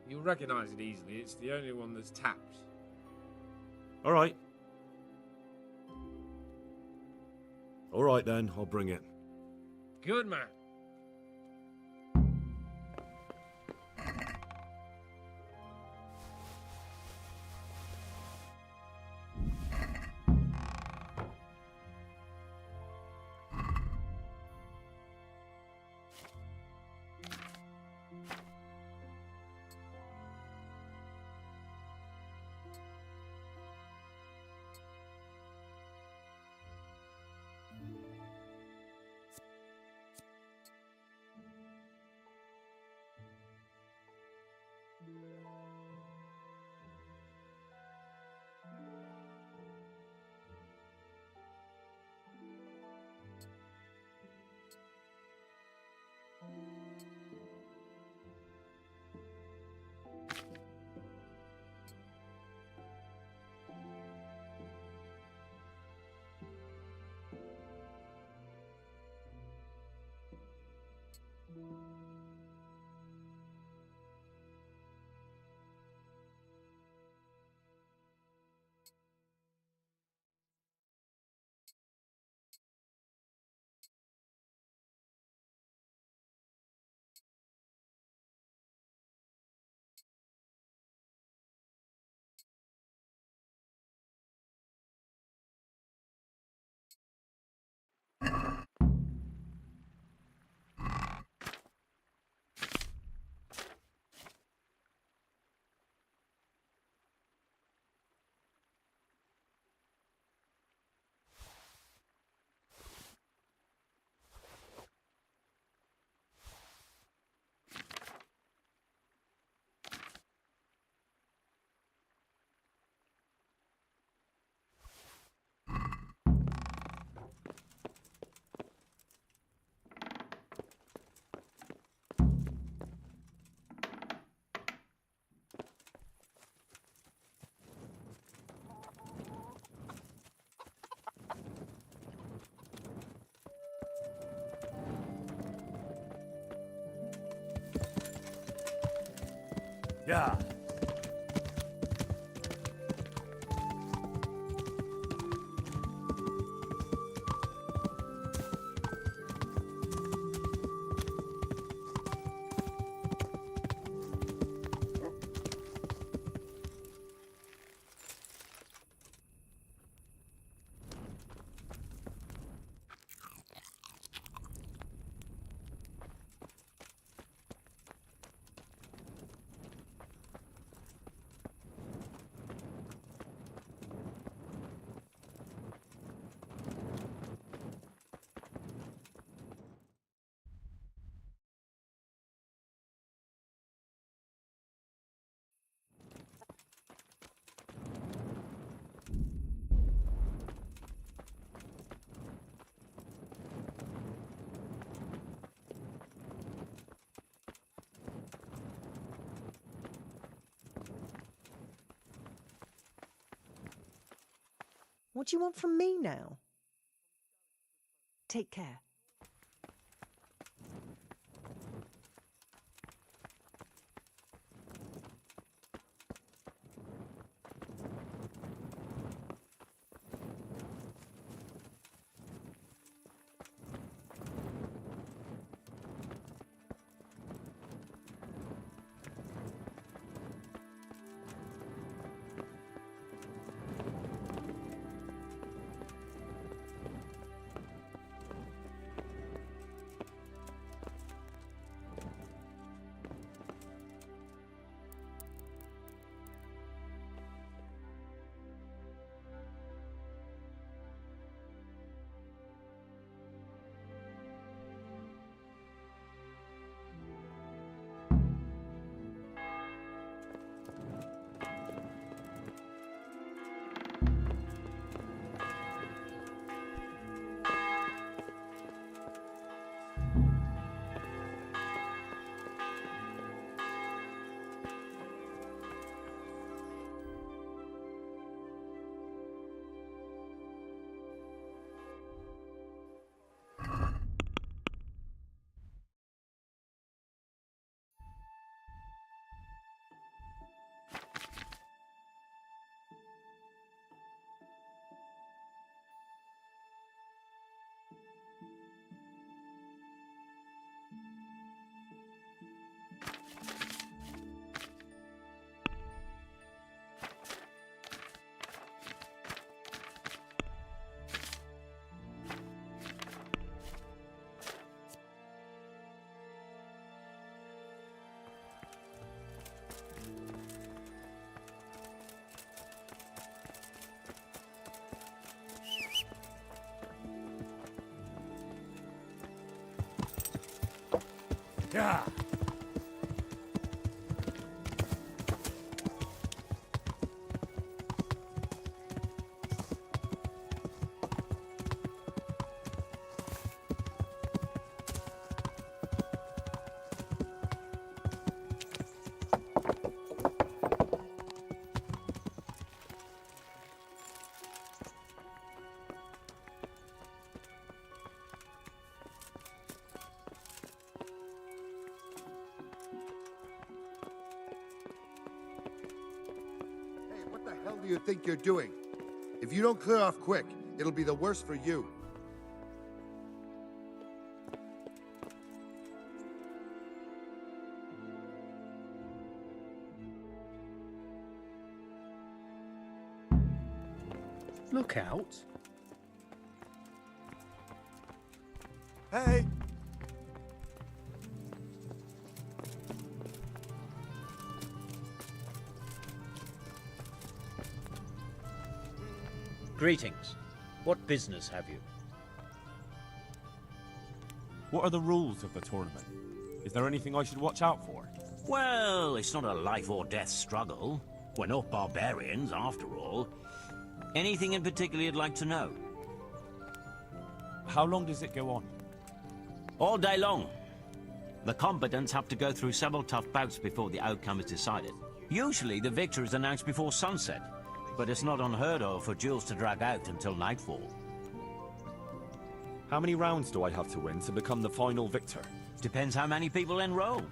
You'll recognise it easily. It's the only one that's tapped. All right. All right then, I'll bring it. Good man. Yeah. What do you want from me now? Take care. Yeah. What the hell do you think you're doing? If you don't clear off quick, it'll be the worse for you. Look out. Hey! Greetings. What business have you? What are the rules of the tournament? Is there anything I should watch out for? Well, it's not a life or death struggle. We're not barbarians, after all. Anything in particular you'd like to know? How long does it go on? All day long. The combatants have to go through several tough bouts before the outcome is decided. Usually the victor is announced before sunset, but it's not unheard of for duels to drag out until nightfall. How many rounds do I have to win to become the final victor? Depends how many people enroll.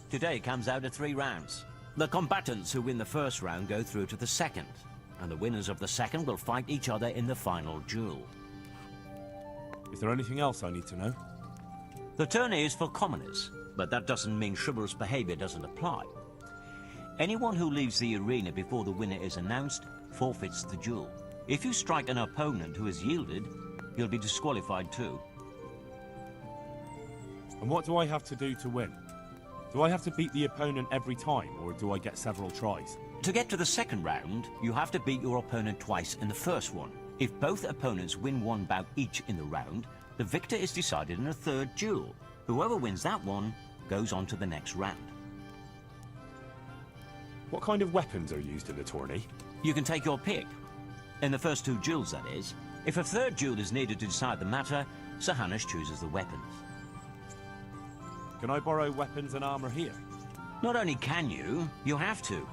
Today comes out at 3 rounds. The combatants who win the first round go through to the second, and the winners of the second will fight each other in the final duel. Is there anything else I need to know? The tourney is for commoners, but that doesn't mean chivalrous behavior doesn't apply. Anyone who leaves the arena before the winner is announced forfeits the duel. If you strike an opponent who has yielded, you'll be disqualified too. And what do I have to do to win? Do I have to beat the opponent every time, or do I get several tries? To get to the second round, you have to beat your opponent twice in the first one. If both opponents win one bout each in the round, the victor is decided in a third duel. Whoever wins that one goes on to the next round. What kind of weapons are used in the tourney? You can take your pick. In the first two duels, that is. If a third duel is needed to decide the matter, Sir Hanush chooses the weapons. Can I borrow weapons and armor here? Not only can you, you have to.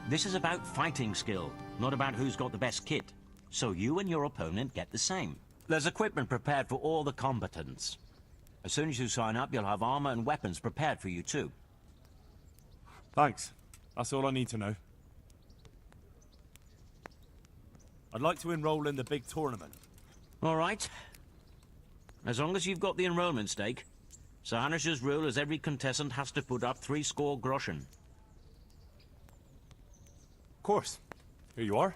This is about fighting skill, not about who's got the best kit. So you and your opponent get the same. There's equipment prepared for all the combatants. As soon as you sign up, you'll have armor and weapons prepared for you too. Thanks. That's all I need to know. I'd like to enroll in the big tournament. All right. As long as you've got the enrollment stake. Sir Hanush's rule is every contestant has to put up 60 groschen. Of course. Here you are.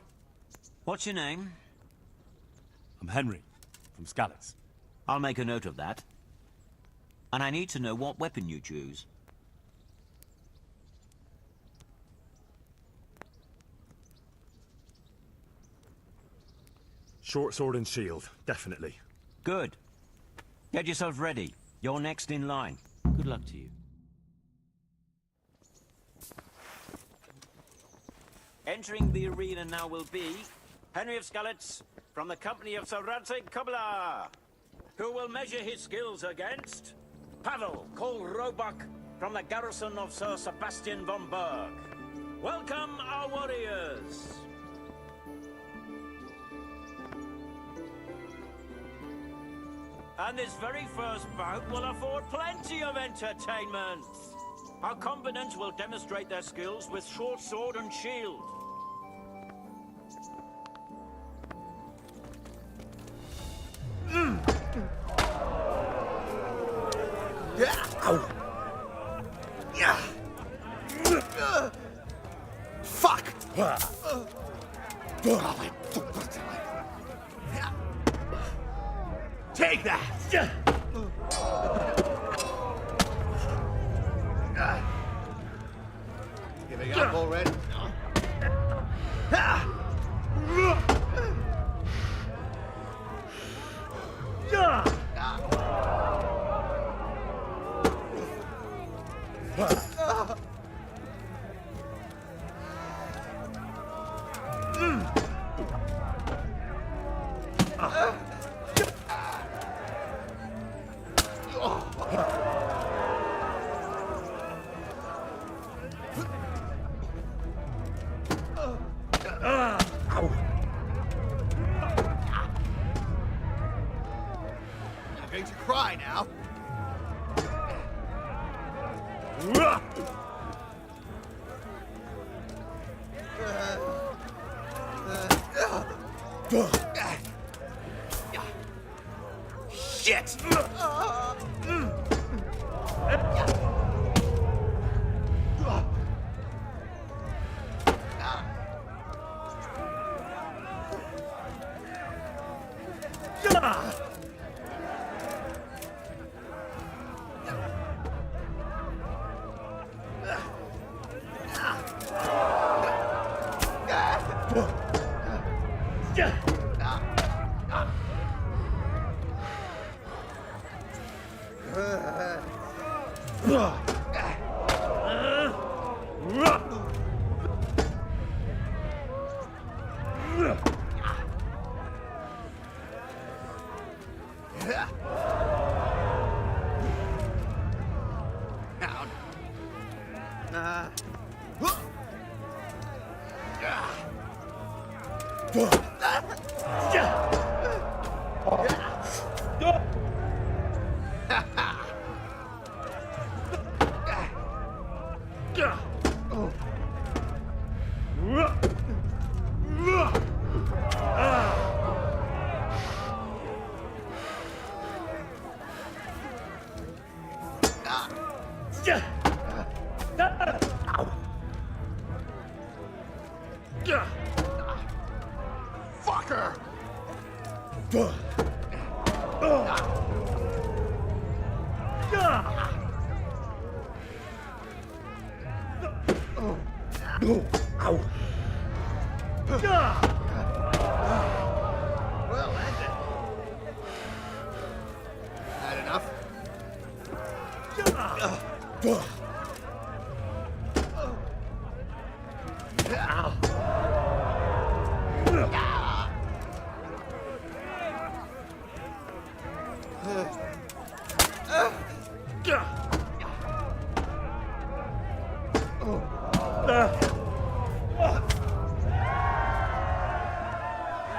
What's your name? I'm Henry, from Skalitz. I'll make a note of that. And I need to know what weapon you choose. Short sword and shield, definitely. Good. Get yourself ready. You're next in line. Good luck to you. Entering the arena now will be Henry of Skalitz from the company of Sir Radzig Kobyla, who will measure his skills against Pavel, called Roebuck, from the garrison of Sir Sebastian von Berg. Welcome, our warriors! And this very first bout will afford plenty of entertainment. Our combatants will demonstrate their skills with short sword and shield. Fuck! Take that! Giving up already? I'm going to cry now. Shit! Fucker! Ow! Well, that's it. Had enough?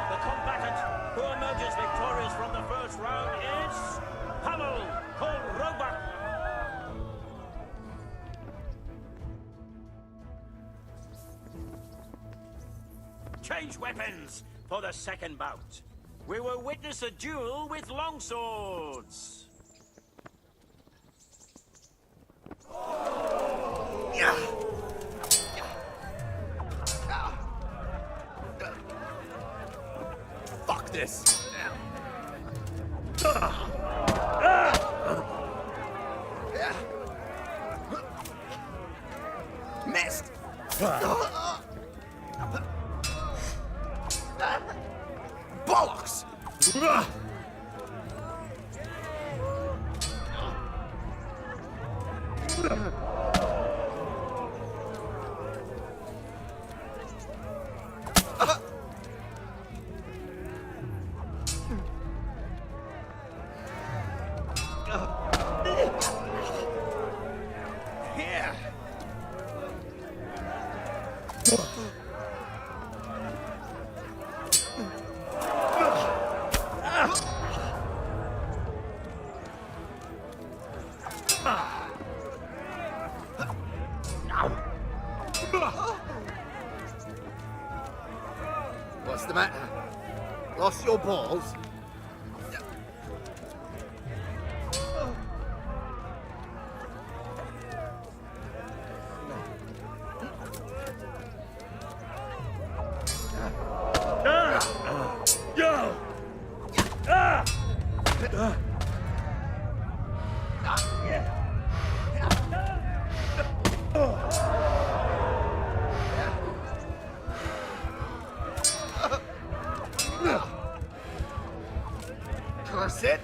The combatant who emerges victorious from the first round is Pavel Roebuck. Change weapons for the second bout. We will witness a duel with longswords. Fuck this! Missed! Bollocks! Yeah. What's the matter? Lost your balls? Curse it!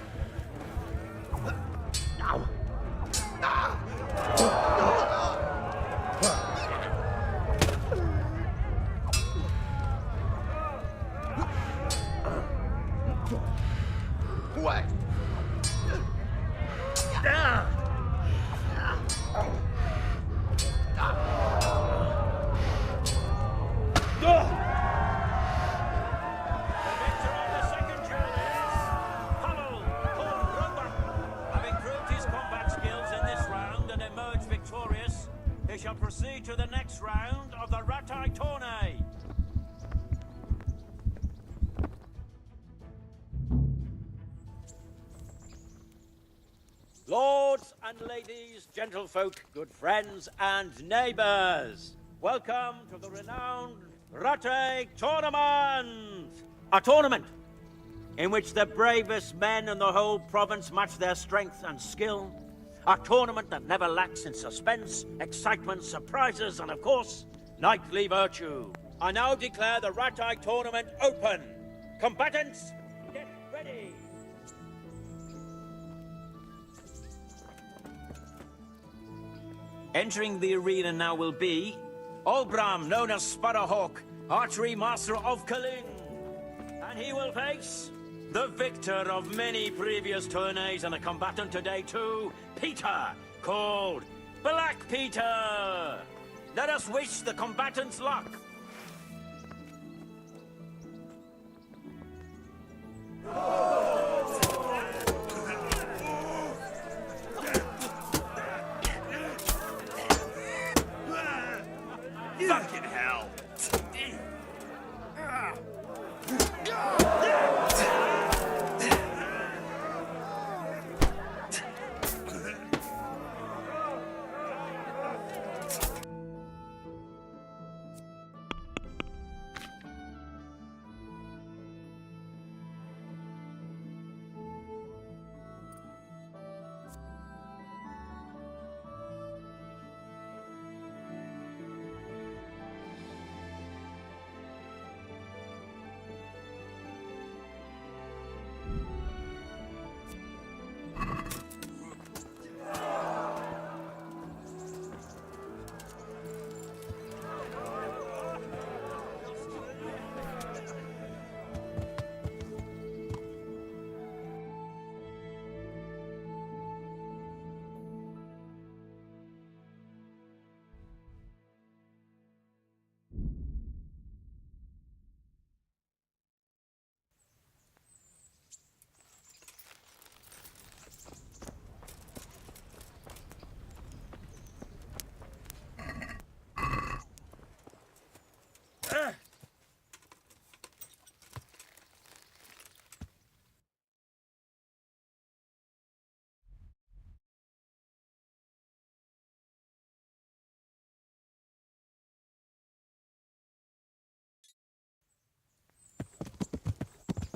What? Having proved his combat skills in this round and emerged victorious, he shall proceed to the next round of the Ratai Tourney. Lords and ladies, gentlefolk, good friends and neighbors, welcome to the renowned Ratai Tournament! A tournament in which the bravest men in the whole province match their strength and skill. A tournament that never lacks in suspense, excitement, surprises, and of course, knightly virtue. I now declare the Ratai Tournament open. Combatants, get ready! Entering the arena now will be Olbram, known as Sparrowhawk, archery master of Kalin. And he will face the victor of many previous tourneys and a combatant today too, Peter, called Black Peter. Let us wish the combatants luck. Fucking hell!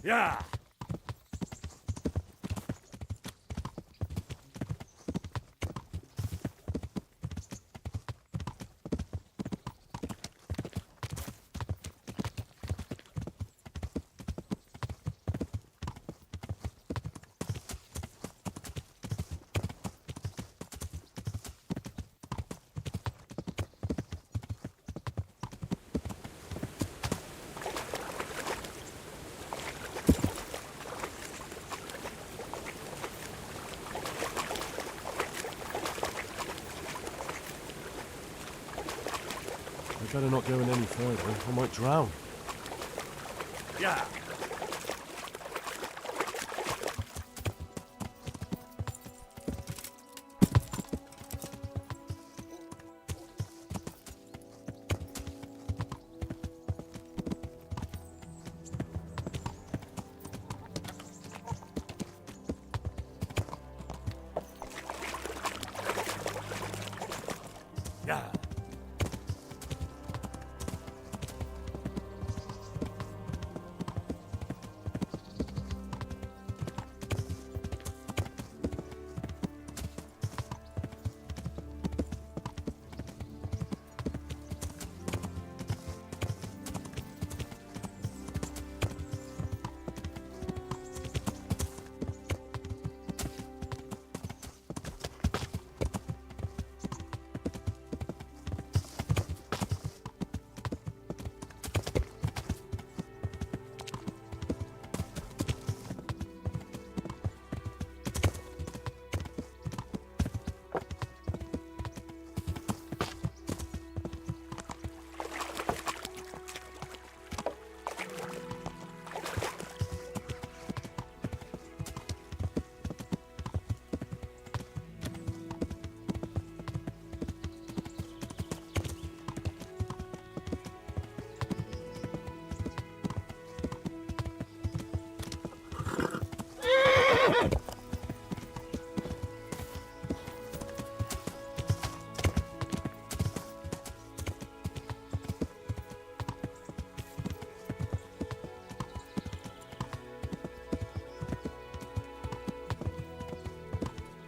Yeah. I better not go in any further. I might drown. Yeah. Yeah.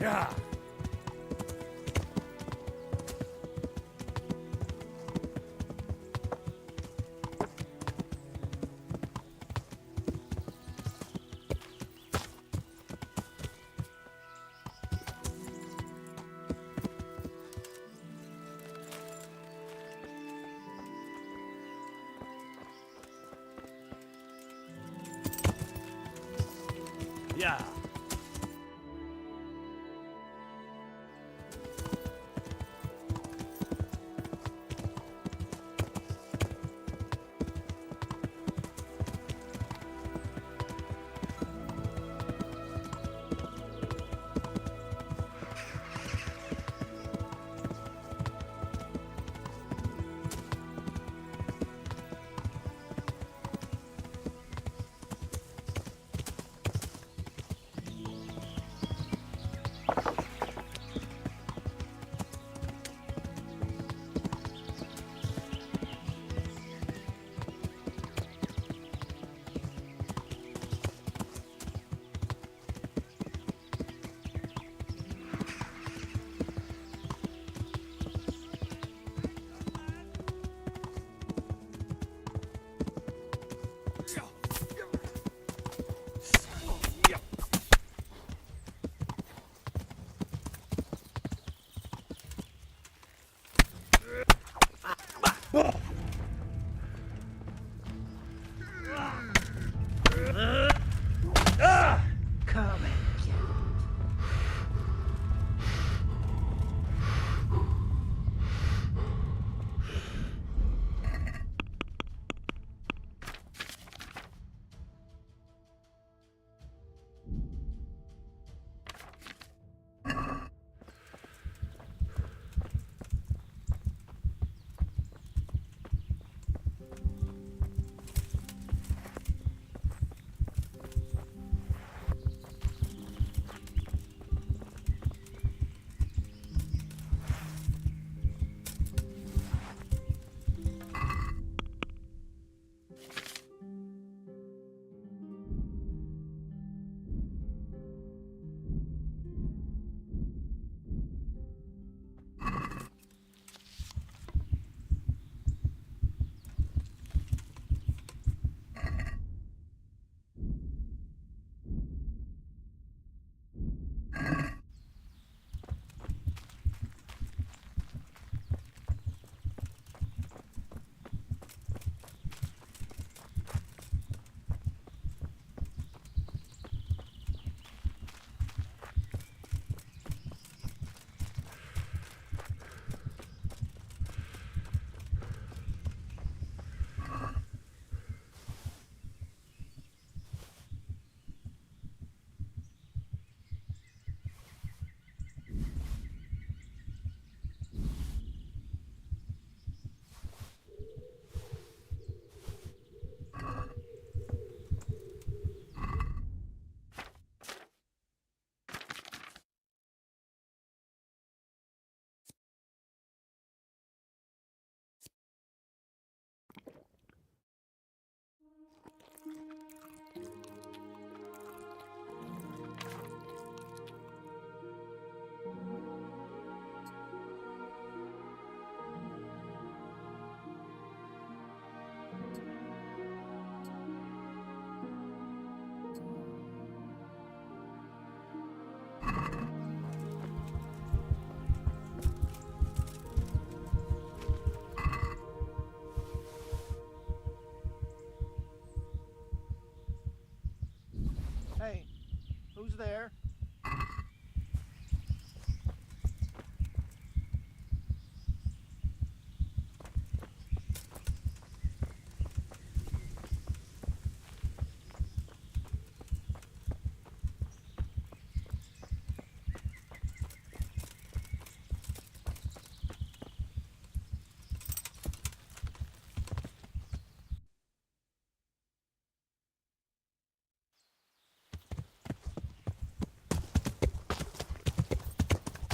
Yeah. Yeah.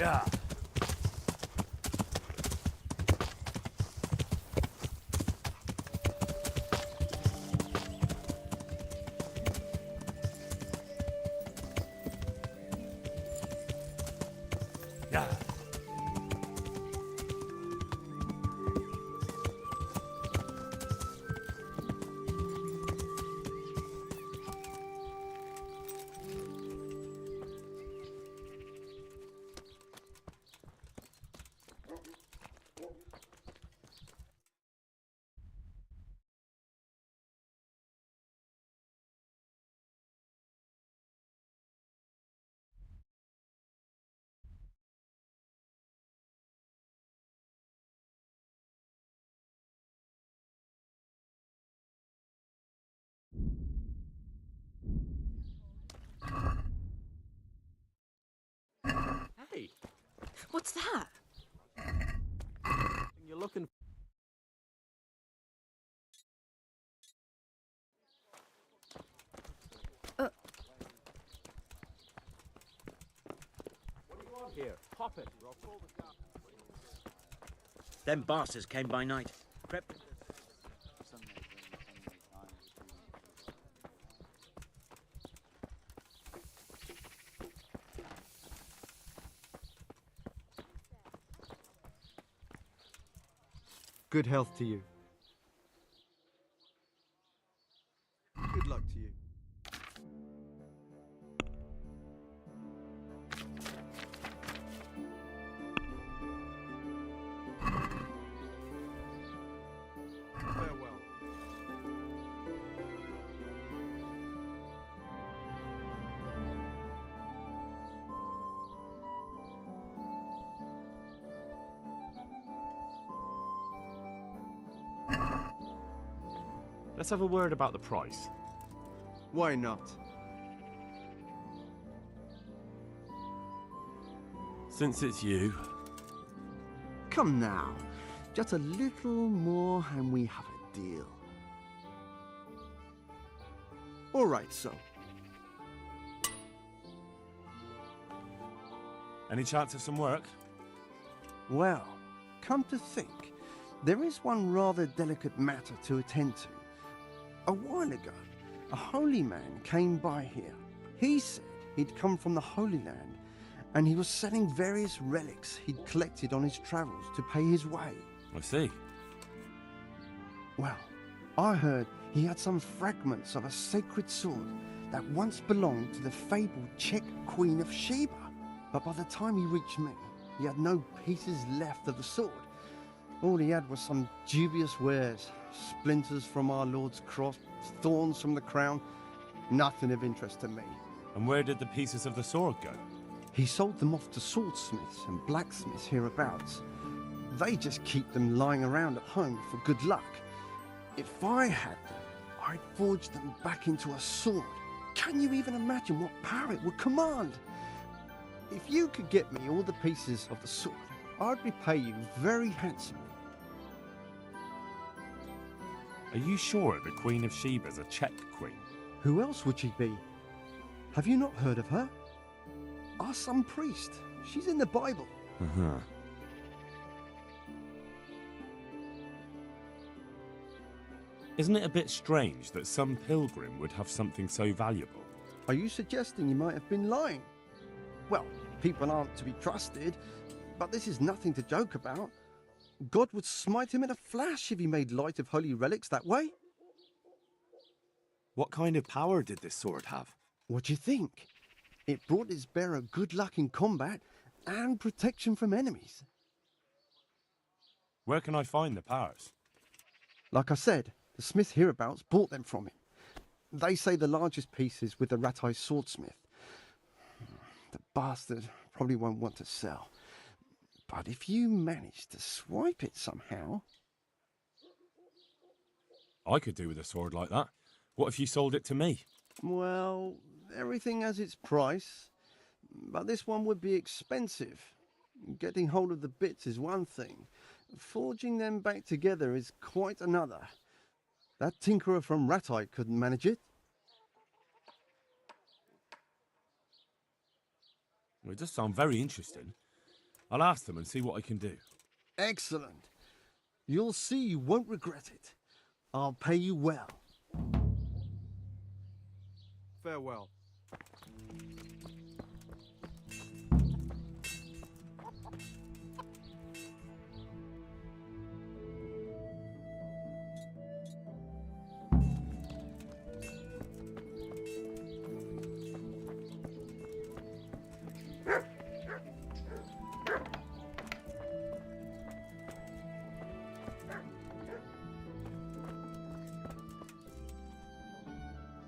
Yeah. Yeah. Hey, What's that? you're looking. What do you want here? Pop it. Or I'll call the guard. Them bastards came by night. Crept. Good health to you. Good luck to you. Farewell. Let's have a word about the price. Why not? Since it's you. Come now. Just a little more and we have a deal. All right, so. Any chance of some work? Well, come to think, there is one rather delicate matter to attend to. A while ago, a holy man came by here. He said he'd come from the Holy Land, and he was selling various relics he'd collected on his travels to pay his way. I see. Well, I heard he had some fragments of a sacred sword that once belonged to the fabled Czech Queen of Sheba. But by the time he reached me, he had no pieces left of the sword. All he had was some dubious wares, splinters from our Lord's cross, thorns from the crown, nothing of interest to me. And where did the pieces of the sword go? He sold them off to swordsmiths and blacksmiths hereabouts. They just keep them lying around at home for good luck. If I had them, I'd forge them back into a sword. Can you even imagine what power it would command? If you could get me all the pieces of the sword, I'd repay you very handsomely. Are you sure the Queen of Sheba's a Czech queen? Who else would she be? Have you not heard of her? Our some priest. She's in the Bible. Uh-huh. Isn't it a bit strange that some pilgrim would have something so valuable? Are you suggesting you might have been lying? Well, people aren't to be trusted, but this is nothing to joke about. God would smite him in a flash if he made light of holy relics that way. What kind of power did this sword have? What do you think? It brought its bearer good luck in combat and protection from enemies. Where can I find the powers? Like I said, the smith hereabouts bought them from him. They say the largest piece is with the Ratai swordsmith. The bastard probably won't want to sell. But if you manage to swipe it somehow... I could do with a sword like that. What if you sold it to me? Well, everything has its price. But this one would be expensive. Getting hold of the bits is one thing. Forging them back together is quite another. That tinkerer from Ratai couldn't manage it. Well, it does sound very interesting. I'll ask them and see what I can do. Excellent. You'll see you won't regret it. I'll pay you well. Farewell.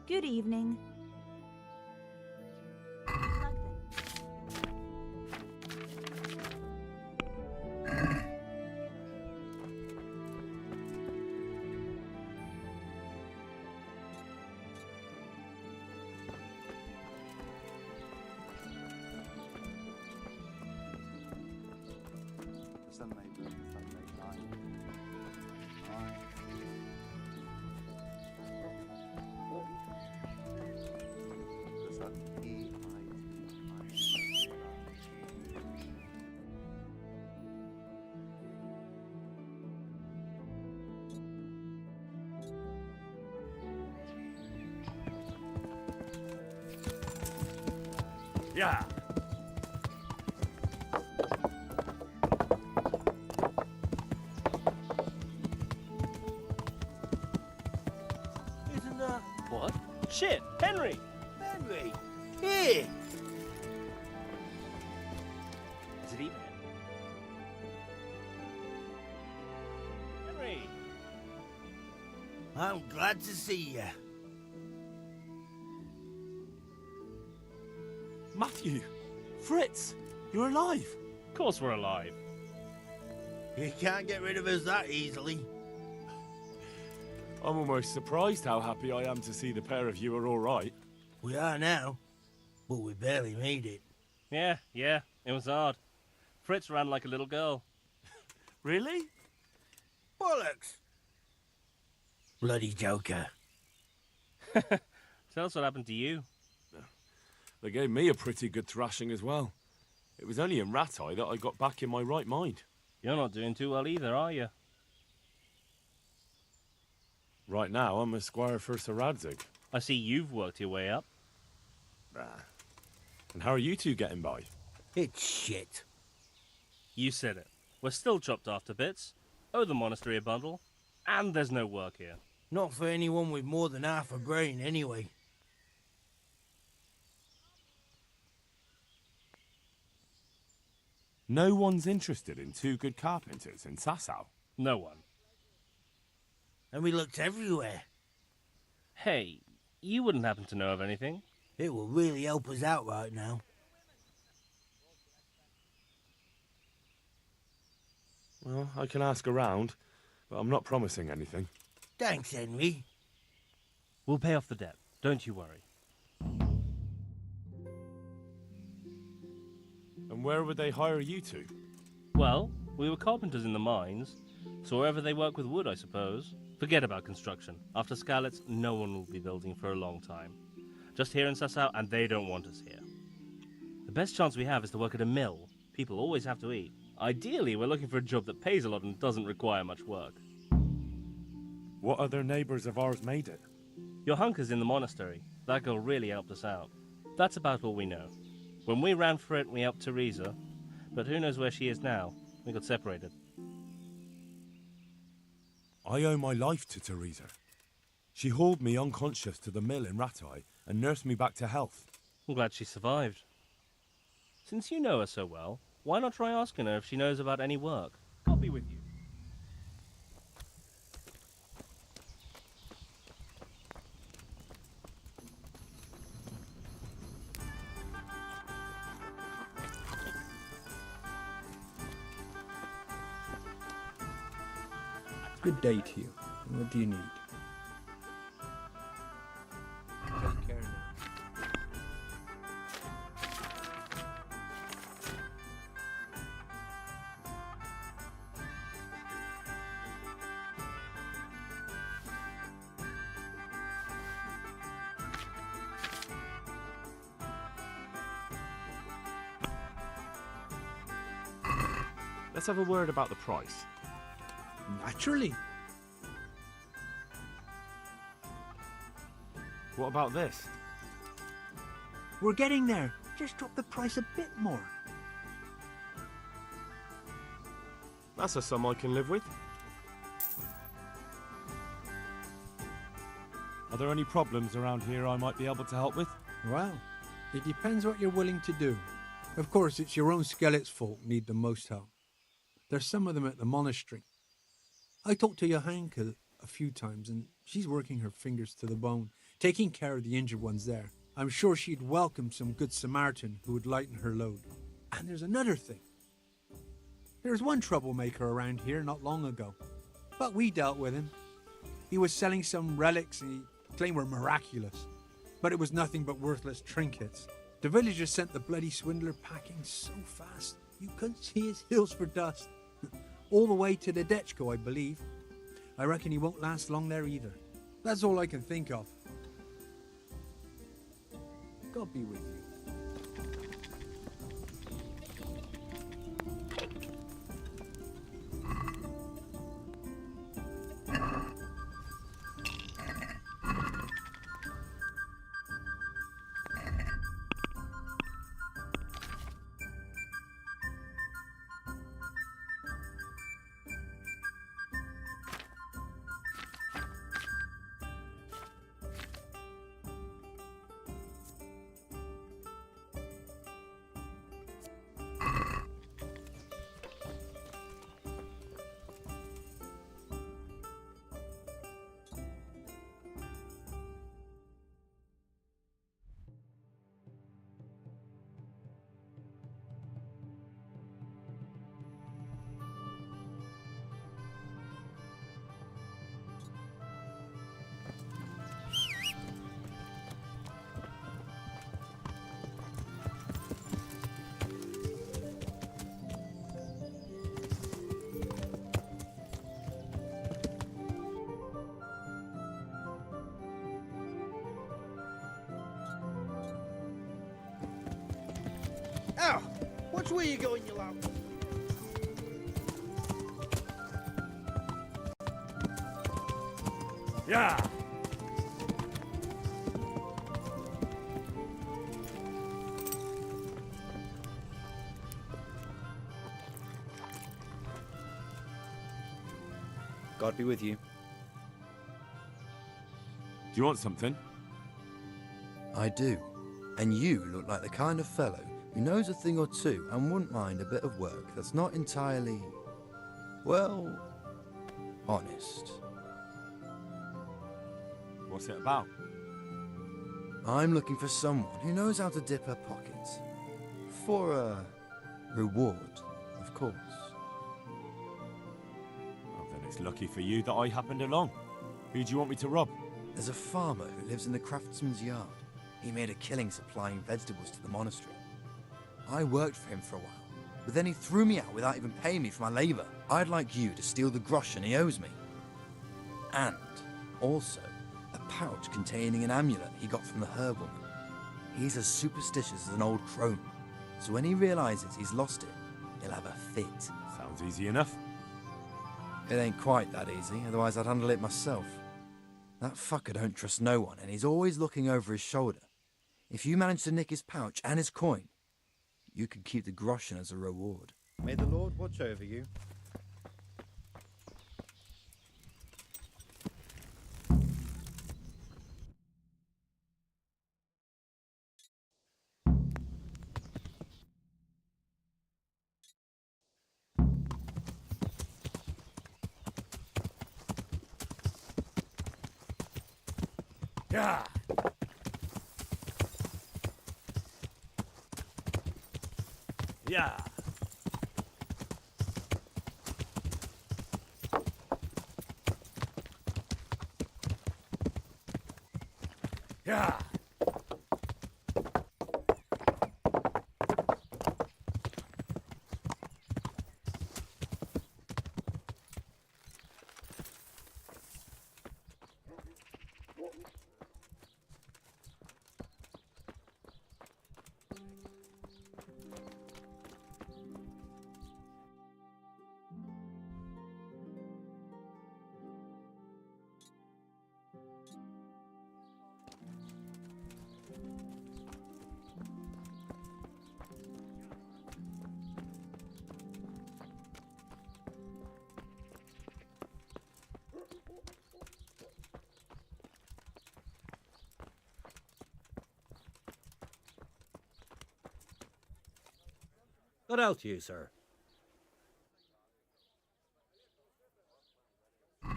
Good evening. Yeah. Isn't that... What? Shit! Henry! Henry! Here! Is it evening? Henry! I'm glad to see you. Matthew! Fritz! You're alive! Of course we're alive. You can't get rid of us that easily. I'm almost surprised how happy I am to see the pair of you are all right. We are now, but we barely made it. Yeah, it was hard. Fritz ran like a little girl. Really? Bollocks! Bloody joker. Tell us what happened to you. They gave me a pretty good thrashing as well. It was only in Rattay that I got back in my right mind. You're not doing too well either, are you? Right now, I'm a squire for Sir Radzig. I see you've worked your way up. And how are you two getting by? It's shit. You said it. We're still chopped off to bits. Owe the monastery a bundle. And there's no work here. Not for anyone with more than half a brain, anyway. No one's interested in two good carpenters in Sasau. No one. And we looked everywhere. Hey, you wouldn't happen to know of anything? It will really help us out right now. Well, I can ask around, but I'm not promising anything. Thanks, Henry. We'll pay off the debt. Don't you worry. And where would they hire you to? Well, we were carpenters in the mines, so wherever they work with wood, I suppose. Forget about construction. After Skalitz, no one will be building for a long time. Just here in Sasau, and they don't want us here. The best chance we have is to work at a mill. People always have to eat. Ideally, we're looking for a job that pays a lot and doesn't require much work. What other neighbours of ours made it? Your hunker's in the monastery. That girl really helped us out. That's about all we know. When we ran for it, we helped Teresa, but who knows where she is now? We got separated. I owe my life to Teresa. She hauled me unconscious to the mill in Rattay and nursed me back to health. I'm glad she survived. Since you know her so well, why not try asking her if she knows about any work? I'll be with you. Good day to you. What do you need? Take care now. Let's have a word about the price. Naturally. What about this? We're getting there. Just drop the price a bit more. That's a sum I can live with. Are there any problems around here I might be able to help with? Well, it depends what you're willing to do. Of course, it's your own skelet's folk need the most help. There's some of them at the monastery. I talked to Johanka a few times, and she's working her fingers to the bone, taking care of the injured ones there. I'm sure she'd welcome some good Samaritan who would lighten her load. And there's another thing. There was one troublemaker around here not long ago, but we dealt with him. He was selling some relics and he claimed were miraculous, but it was nothing but worthless trinkets. The villagers sent the bloody swindler packing so fast you couldn't see his heels for dust. All the way to the Dechko, I believe. I reckon he won't last long there either. That's all I can think of. God be with you. Ow! Which way you going, you lad? Yeah! God be with you. Do you want something? I do. And you look like the kind of fellow who knows a thing or two and wouldn't mind a bit of work that's not entirely, well, honest. What's it about? I'm looking for someone who knows how to dip her pockets. For a reward, of course. Well, then it's lucky for you that I happened along. Who do you want me to rob? There's a farmer who lives in the craftsman's yard. He made a killing supplying vegetables to the monastery. I worked for him for a while, but then he threw me out without even paying me for my labour. I'd like you to steal the groschen he owes me. And also a pouch containing an amulet he got from the herb woman. He's as superstitious as an old crone, so when he realises he's lost it, he'll have a fit. Sounds easy enough. It ain't quite that easy, otherwise I'd handle it myself. That fucker don't trust no one, and he's always looking over his shoulder. If you manage to nick his pouch and his coin, you can keep the groschen as a reward. May the Lord watch over you. Yeah! Yeah! Yeah! Good health to you, sir.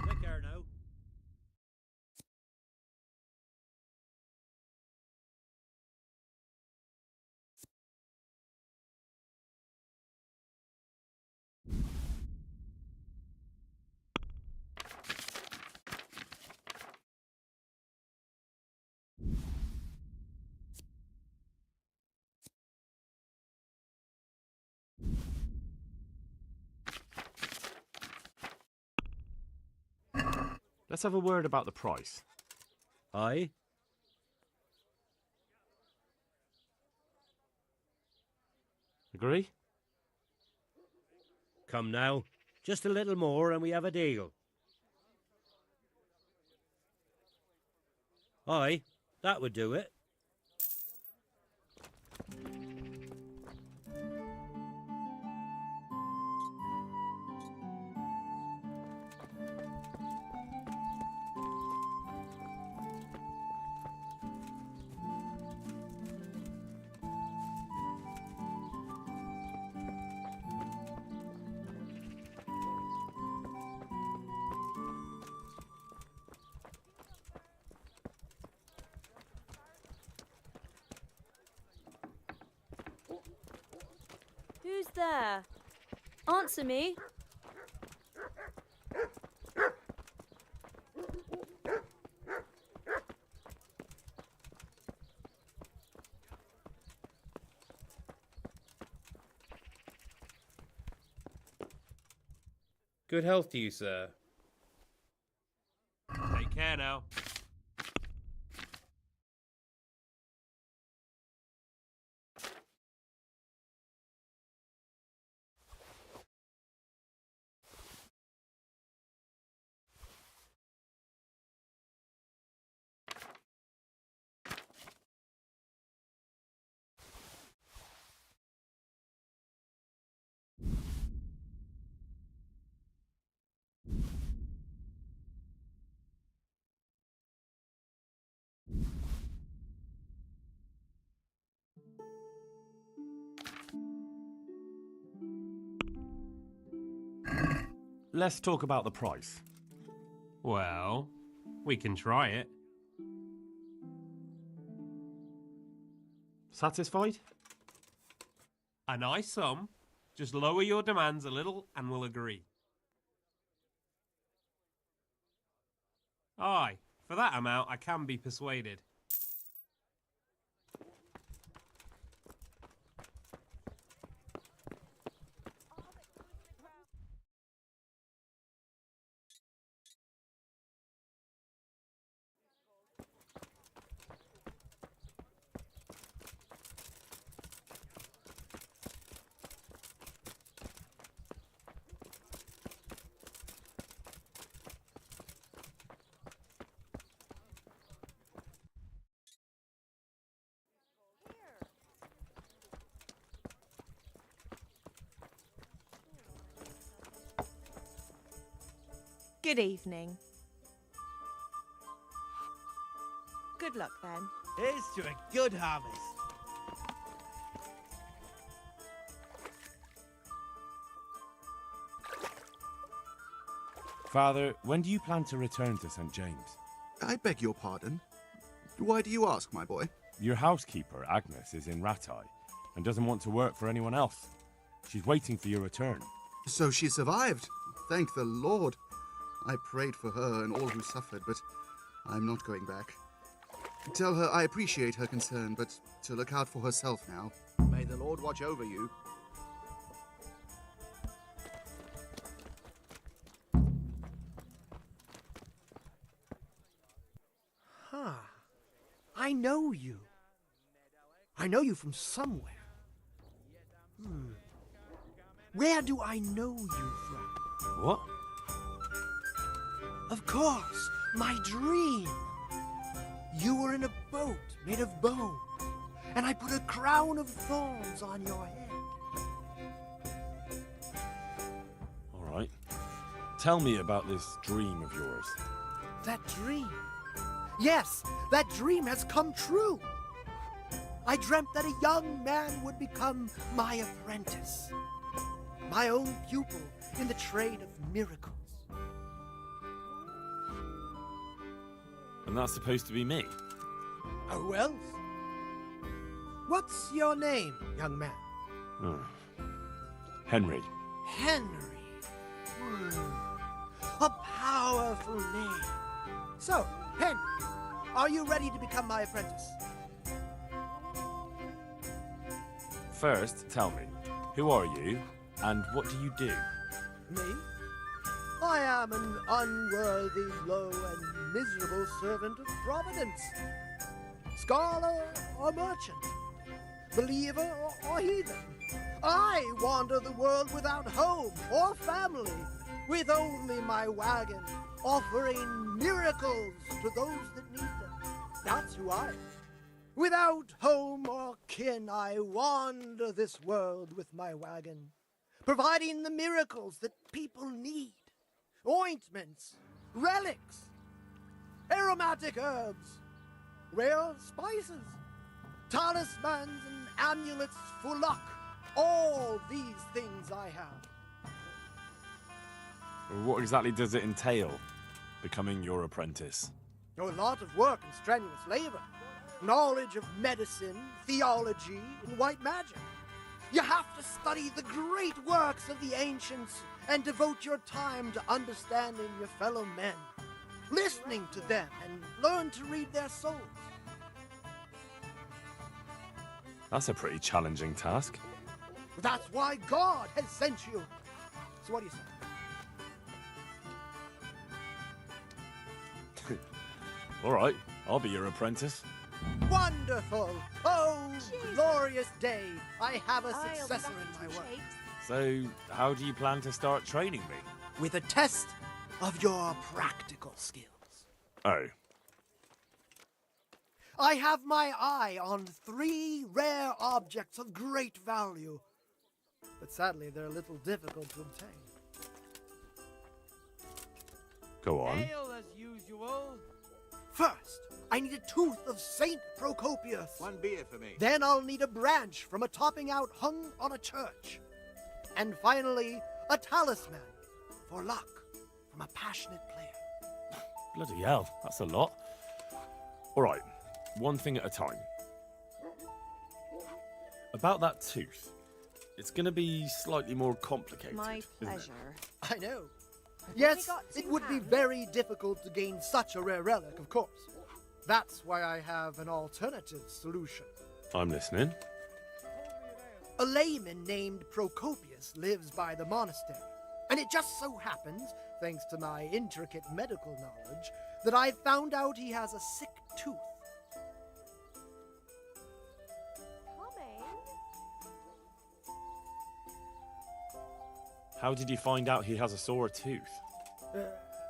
Take care now. Let's have a word about the price. Aye? Agree? Come now. Just a little more and we have a deal. Aye, that would do it. Who's there? Answer me. Good health to you, sir. Take care now. Let's talk about the price. Well, we can try it. Satisfied? A nice sum. Just lower your demands a little and we'll agree. Aye, for that amount I can be persuaded. Good evening. Good luck then. Here's to a good harvest. Father, when do you plan to return to St. James? I beg your pardon. Why do you ask, my boy? Your housekeeper, Agnes, is in Rattay and doesn't want to work for anyone else. She's waiting for your return. So she survived. Thank the Lord. I prayed for her and all who suffered, but I'm not going back. Tell her I appreciate her concern, but to look out for herself now. May the Lord watch over you. Huh. I know you. I know you from somewhere. Where do I know you from? What? Of course, my dream. You were in a boat made of bone, and I put a crown of thorns on your head. All right. Tell me about this dream of yours. That dream. Yes, that dream has come true. I dreamt that a young man would become my apprentice, my own pupil in the trade of miracles. And that's supposed to be me? Who else? What's your name, young man? Oh. Henry. Henry. A powerful name. So, Henry, are you ready to become my apprentice? First, tell me, who are you, and what do you do? Me? I am an unworthy, low, and miserable servant of Providence. Scholar or merchant, believer or heathen, I wander the world without home or family, with only my wagon, offering miracles to those that need them. That's who I am. Without home or kin, I wander this world with my wagon, providing the miracles that people need. Ointments, relics, aromatic herbs, rare spices, talismans and amulets for luck. All these things I have. What exactly does it entail, becoming your apprentice? A lot of work and strenuous labor. Knowledge of medicine, theology, and white magic. You have to study the great works of the ancients and devote your time to understanding your fellow men, listening to them, and learn to read their souls. That's a pretty challenging task. That's why God has sent you. So what do you say? All right, I'll be your apprentice. Wonderful! Oh, glorious day! I have a successor in my work. So, how do you plan to start training me? With a test of your practical skills. Oh. I have my eye on 3 rare objects of great value, but sadly they're a little difficult to obtain. Go on. Ale as usual. First, I need a tooth of Saint Procopius. 1 beer for me. Then I'll need a branch from a topping out hung on a church. And finally, a talisman for luck from a passionate player. Bloody hell, that's a lot. All right, one thing at a time. About that tooth, it's going to be slightly more complicated. My isn't it? pleasure. I know. Yes, it would be very difficult to gain such a rare relic, of course. That's why I have an alternative solution. I'm listening. A layman named Procopius lives by the monastery, and it just so happens, thanks to my intricate medical knowledge, that I've found out he has a sick tooth. How did you find out he has a sore tooth?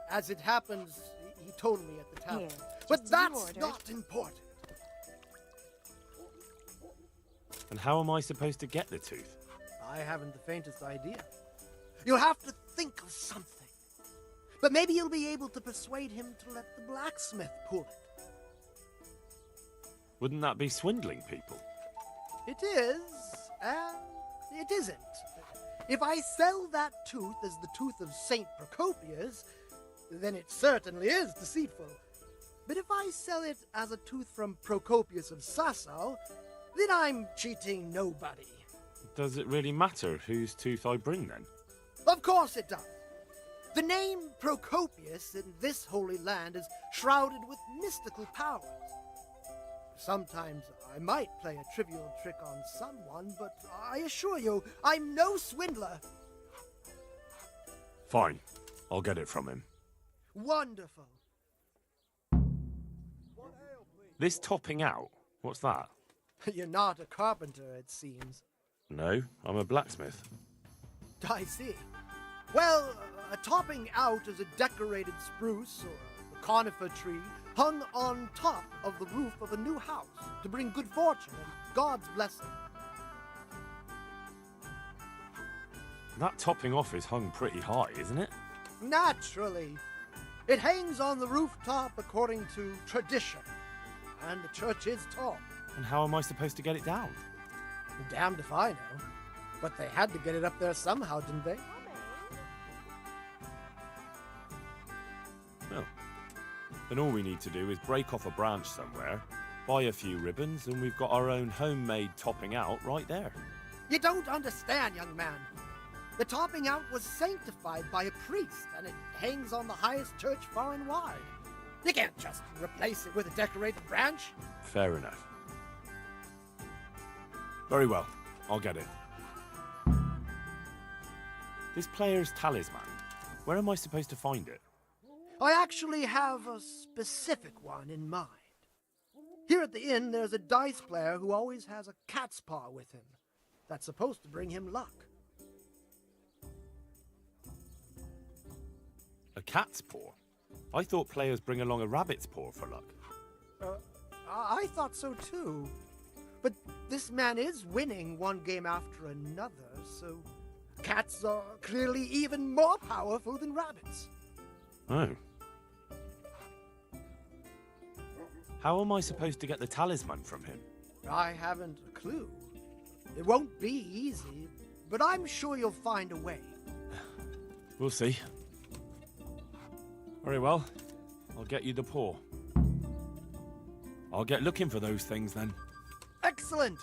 As it happens, he told me at the tavern. Here, But just as you that's ordered. not important. And how am I supposed to get the tooth? I haven't the faintest idea. You'll have to think of something. But maybe you'll be able to persuade him to let the blacksmith pull it. Wouldn't that be swindling people? It is, and it isn't. If I sell that tooth as the tooth of Saint Procopius, then it certainly is deceitful. But if I sell it as a tooth from Procopius of Sasau, then I'm cheating nobody. Does it really matter whose tooth I bring then? Of course it does. The name Procopius in this holy land is shrouded with mystical powers. Sometimes I might play a trivial trick on someone, but I assure you, I'm no swindler. Fine, I'll get it from him. Wonderful. This topping out, what's that? You're not a carpenter, it seems. No, I'm a blacksmith. I see. Well, a topping out is a decorated spruce or a conifer tree hung on top of the roof of a new house to bring good fortune and God's blessing. That topping off is hung pretty high, isn't it? Naturally. It hangs on the rooftop according to tradition, and the church is tall. And how am I supposed to get it down? Damned if I know. But they had to get it up there somehow, didn't they? Well, then all we need to do is break off a branch somewhere, buy a few ribbons, and we've got our own homemade topping out right there. You don't understand, young man. The topping out was sanctified by a priest, and it hangs on the highest church far and wide. You can't just replace it with a decorated branch. Fair enough. Very well, I'll get it. This player's talisman, where am I supposed to find it? I actually have a specific one in mind. Here at the inn, there's a dice player who always has a cat's paw with him. That's supposed to bring him luck. A cat's paw? I thought players bring along a rabbit's paw for luck. I thought so too. But this man is winning one game after another, so cats are clearly even more powerful than rabbits. Oh. How am I supposed to get the talisman from him? I haven't a clue. It won't be easy, but I'm sure you'll find a way. We'll see. Very well. I'll get you the paw. I'll get looking for those things then. Excellent!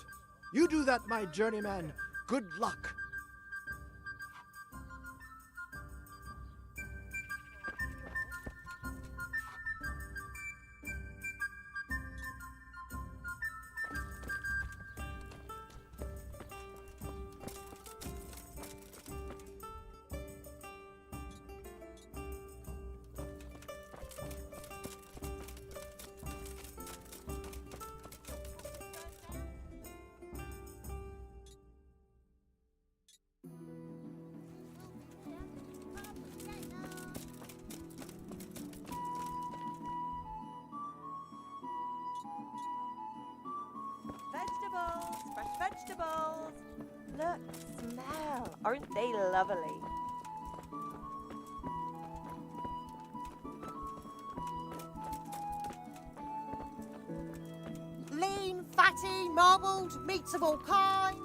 You do that, my journeyman. Good luck. Vegetables, fresh vegetables. Look, smell. Aren't they lovely? Lean, fatty, marbled, meats of all kinds.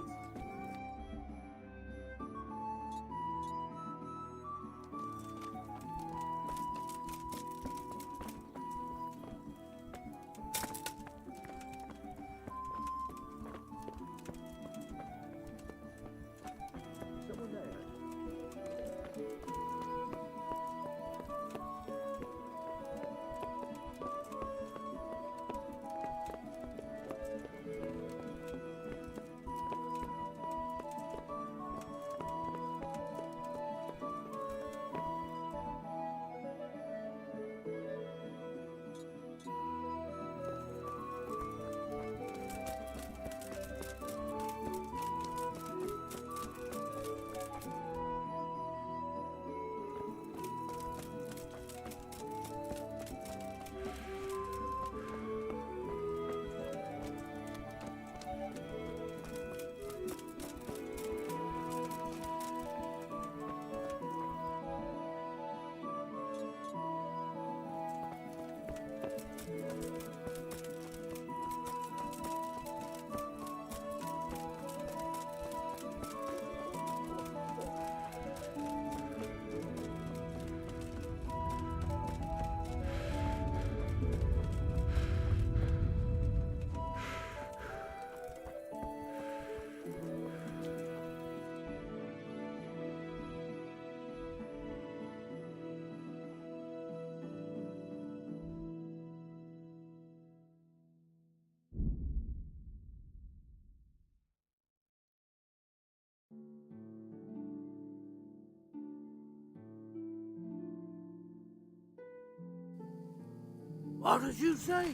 What did you say?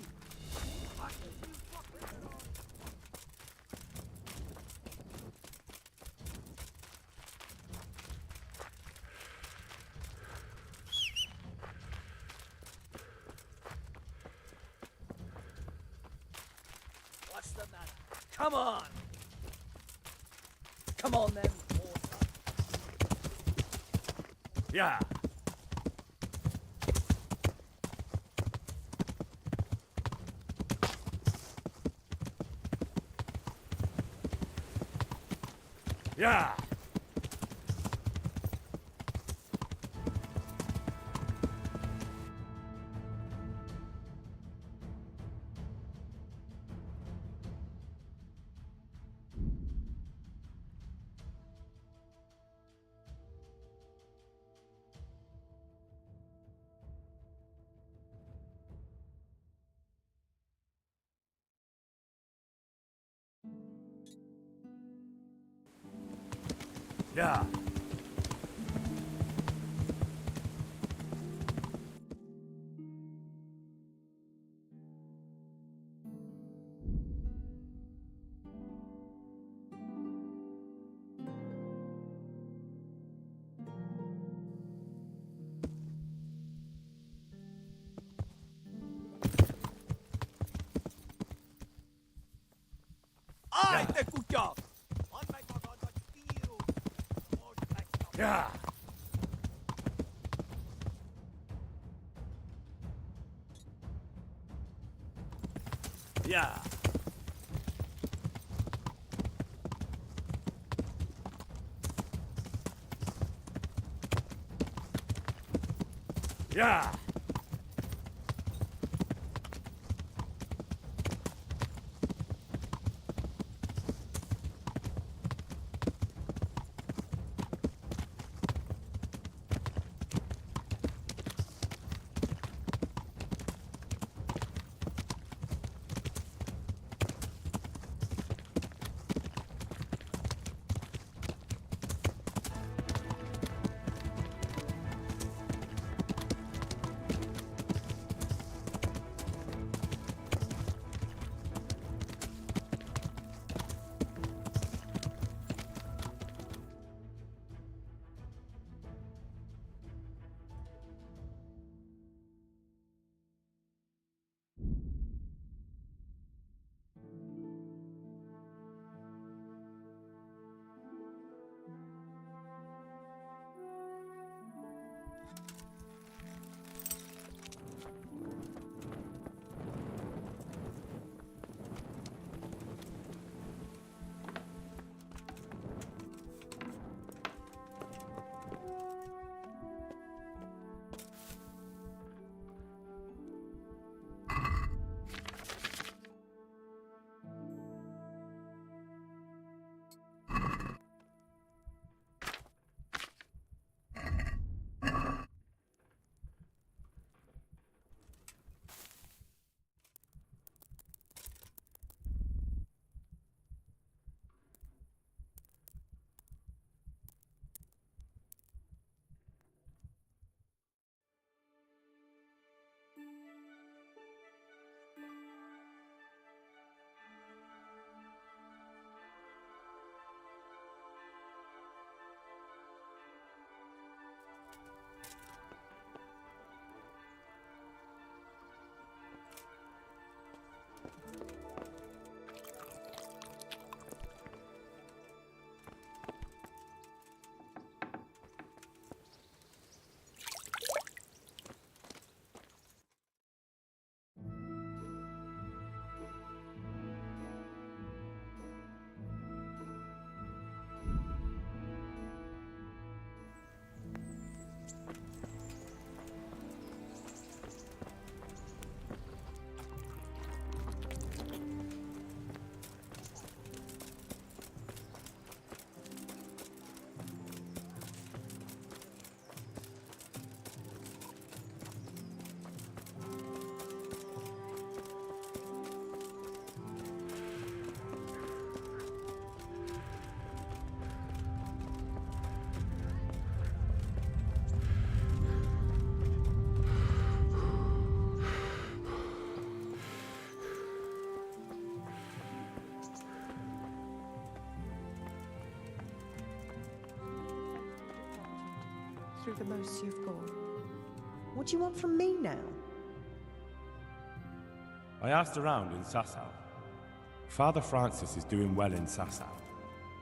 What's the matter? Come on! Come on then, Yeah. Yeah. Yeah. I the good job. Yeah. Yeah. Yeah. Through the most you've gone. What do you want from me now? I asked around in Sasau. Father Francis is doing well in Sasau.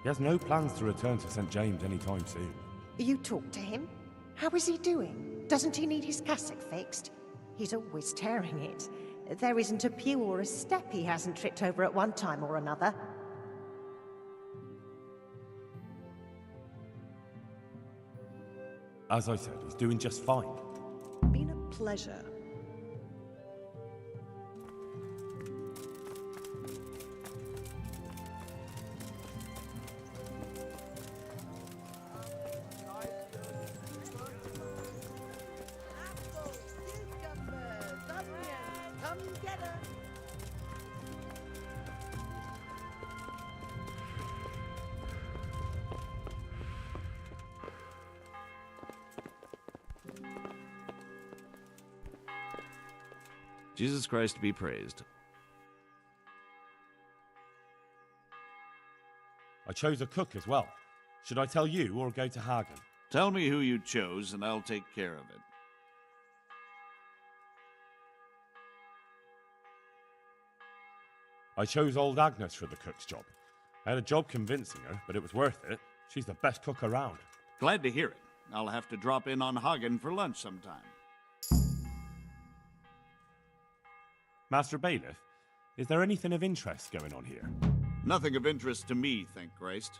He has no plans to return to St. James anytime soon. You talked to him? How is he doing? Doesn't he need his cassock fixed? He's always tearing it. There isn't a pew or a step he hasn't tripped over at one time or another. As I said, he's doing just fine. Been a pleasure. Come together. Jesus Christ be praised. I chose a cook as well. Should I tell you or go to Hagen? Tell me who you chose, and I'll take care of it. I chose old Agnes for the cook's job. I had a job convincing her, but it was worth it. She's the best cook around. Glad to hear it. I'll have to drop in on Hagen for lunch sometime. Master Bailiff, is there anything of interest going on here? Nothing of interest to me, thank Christ.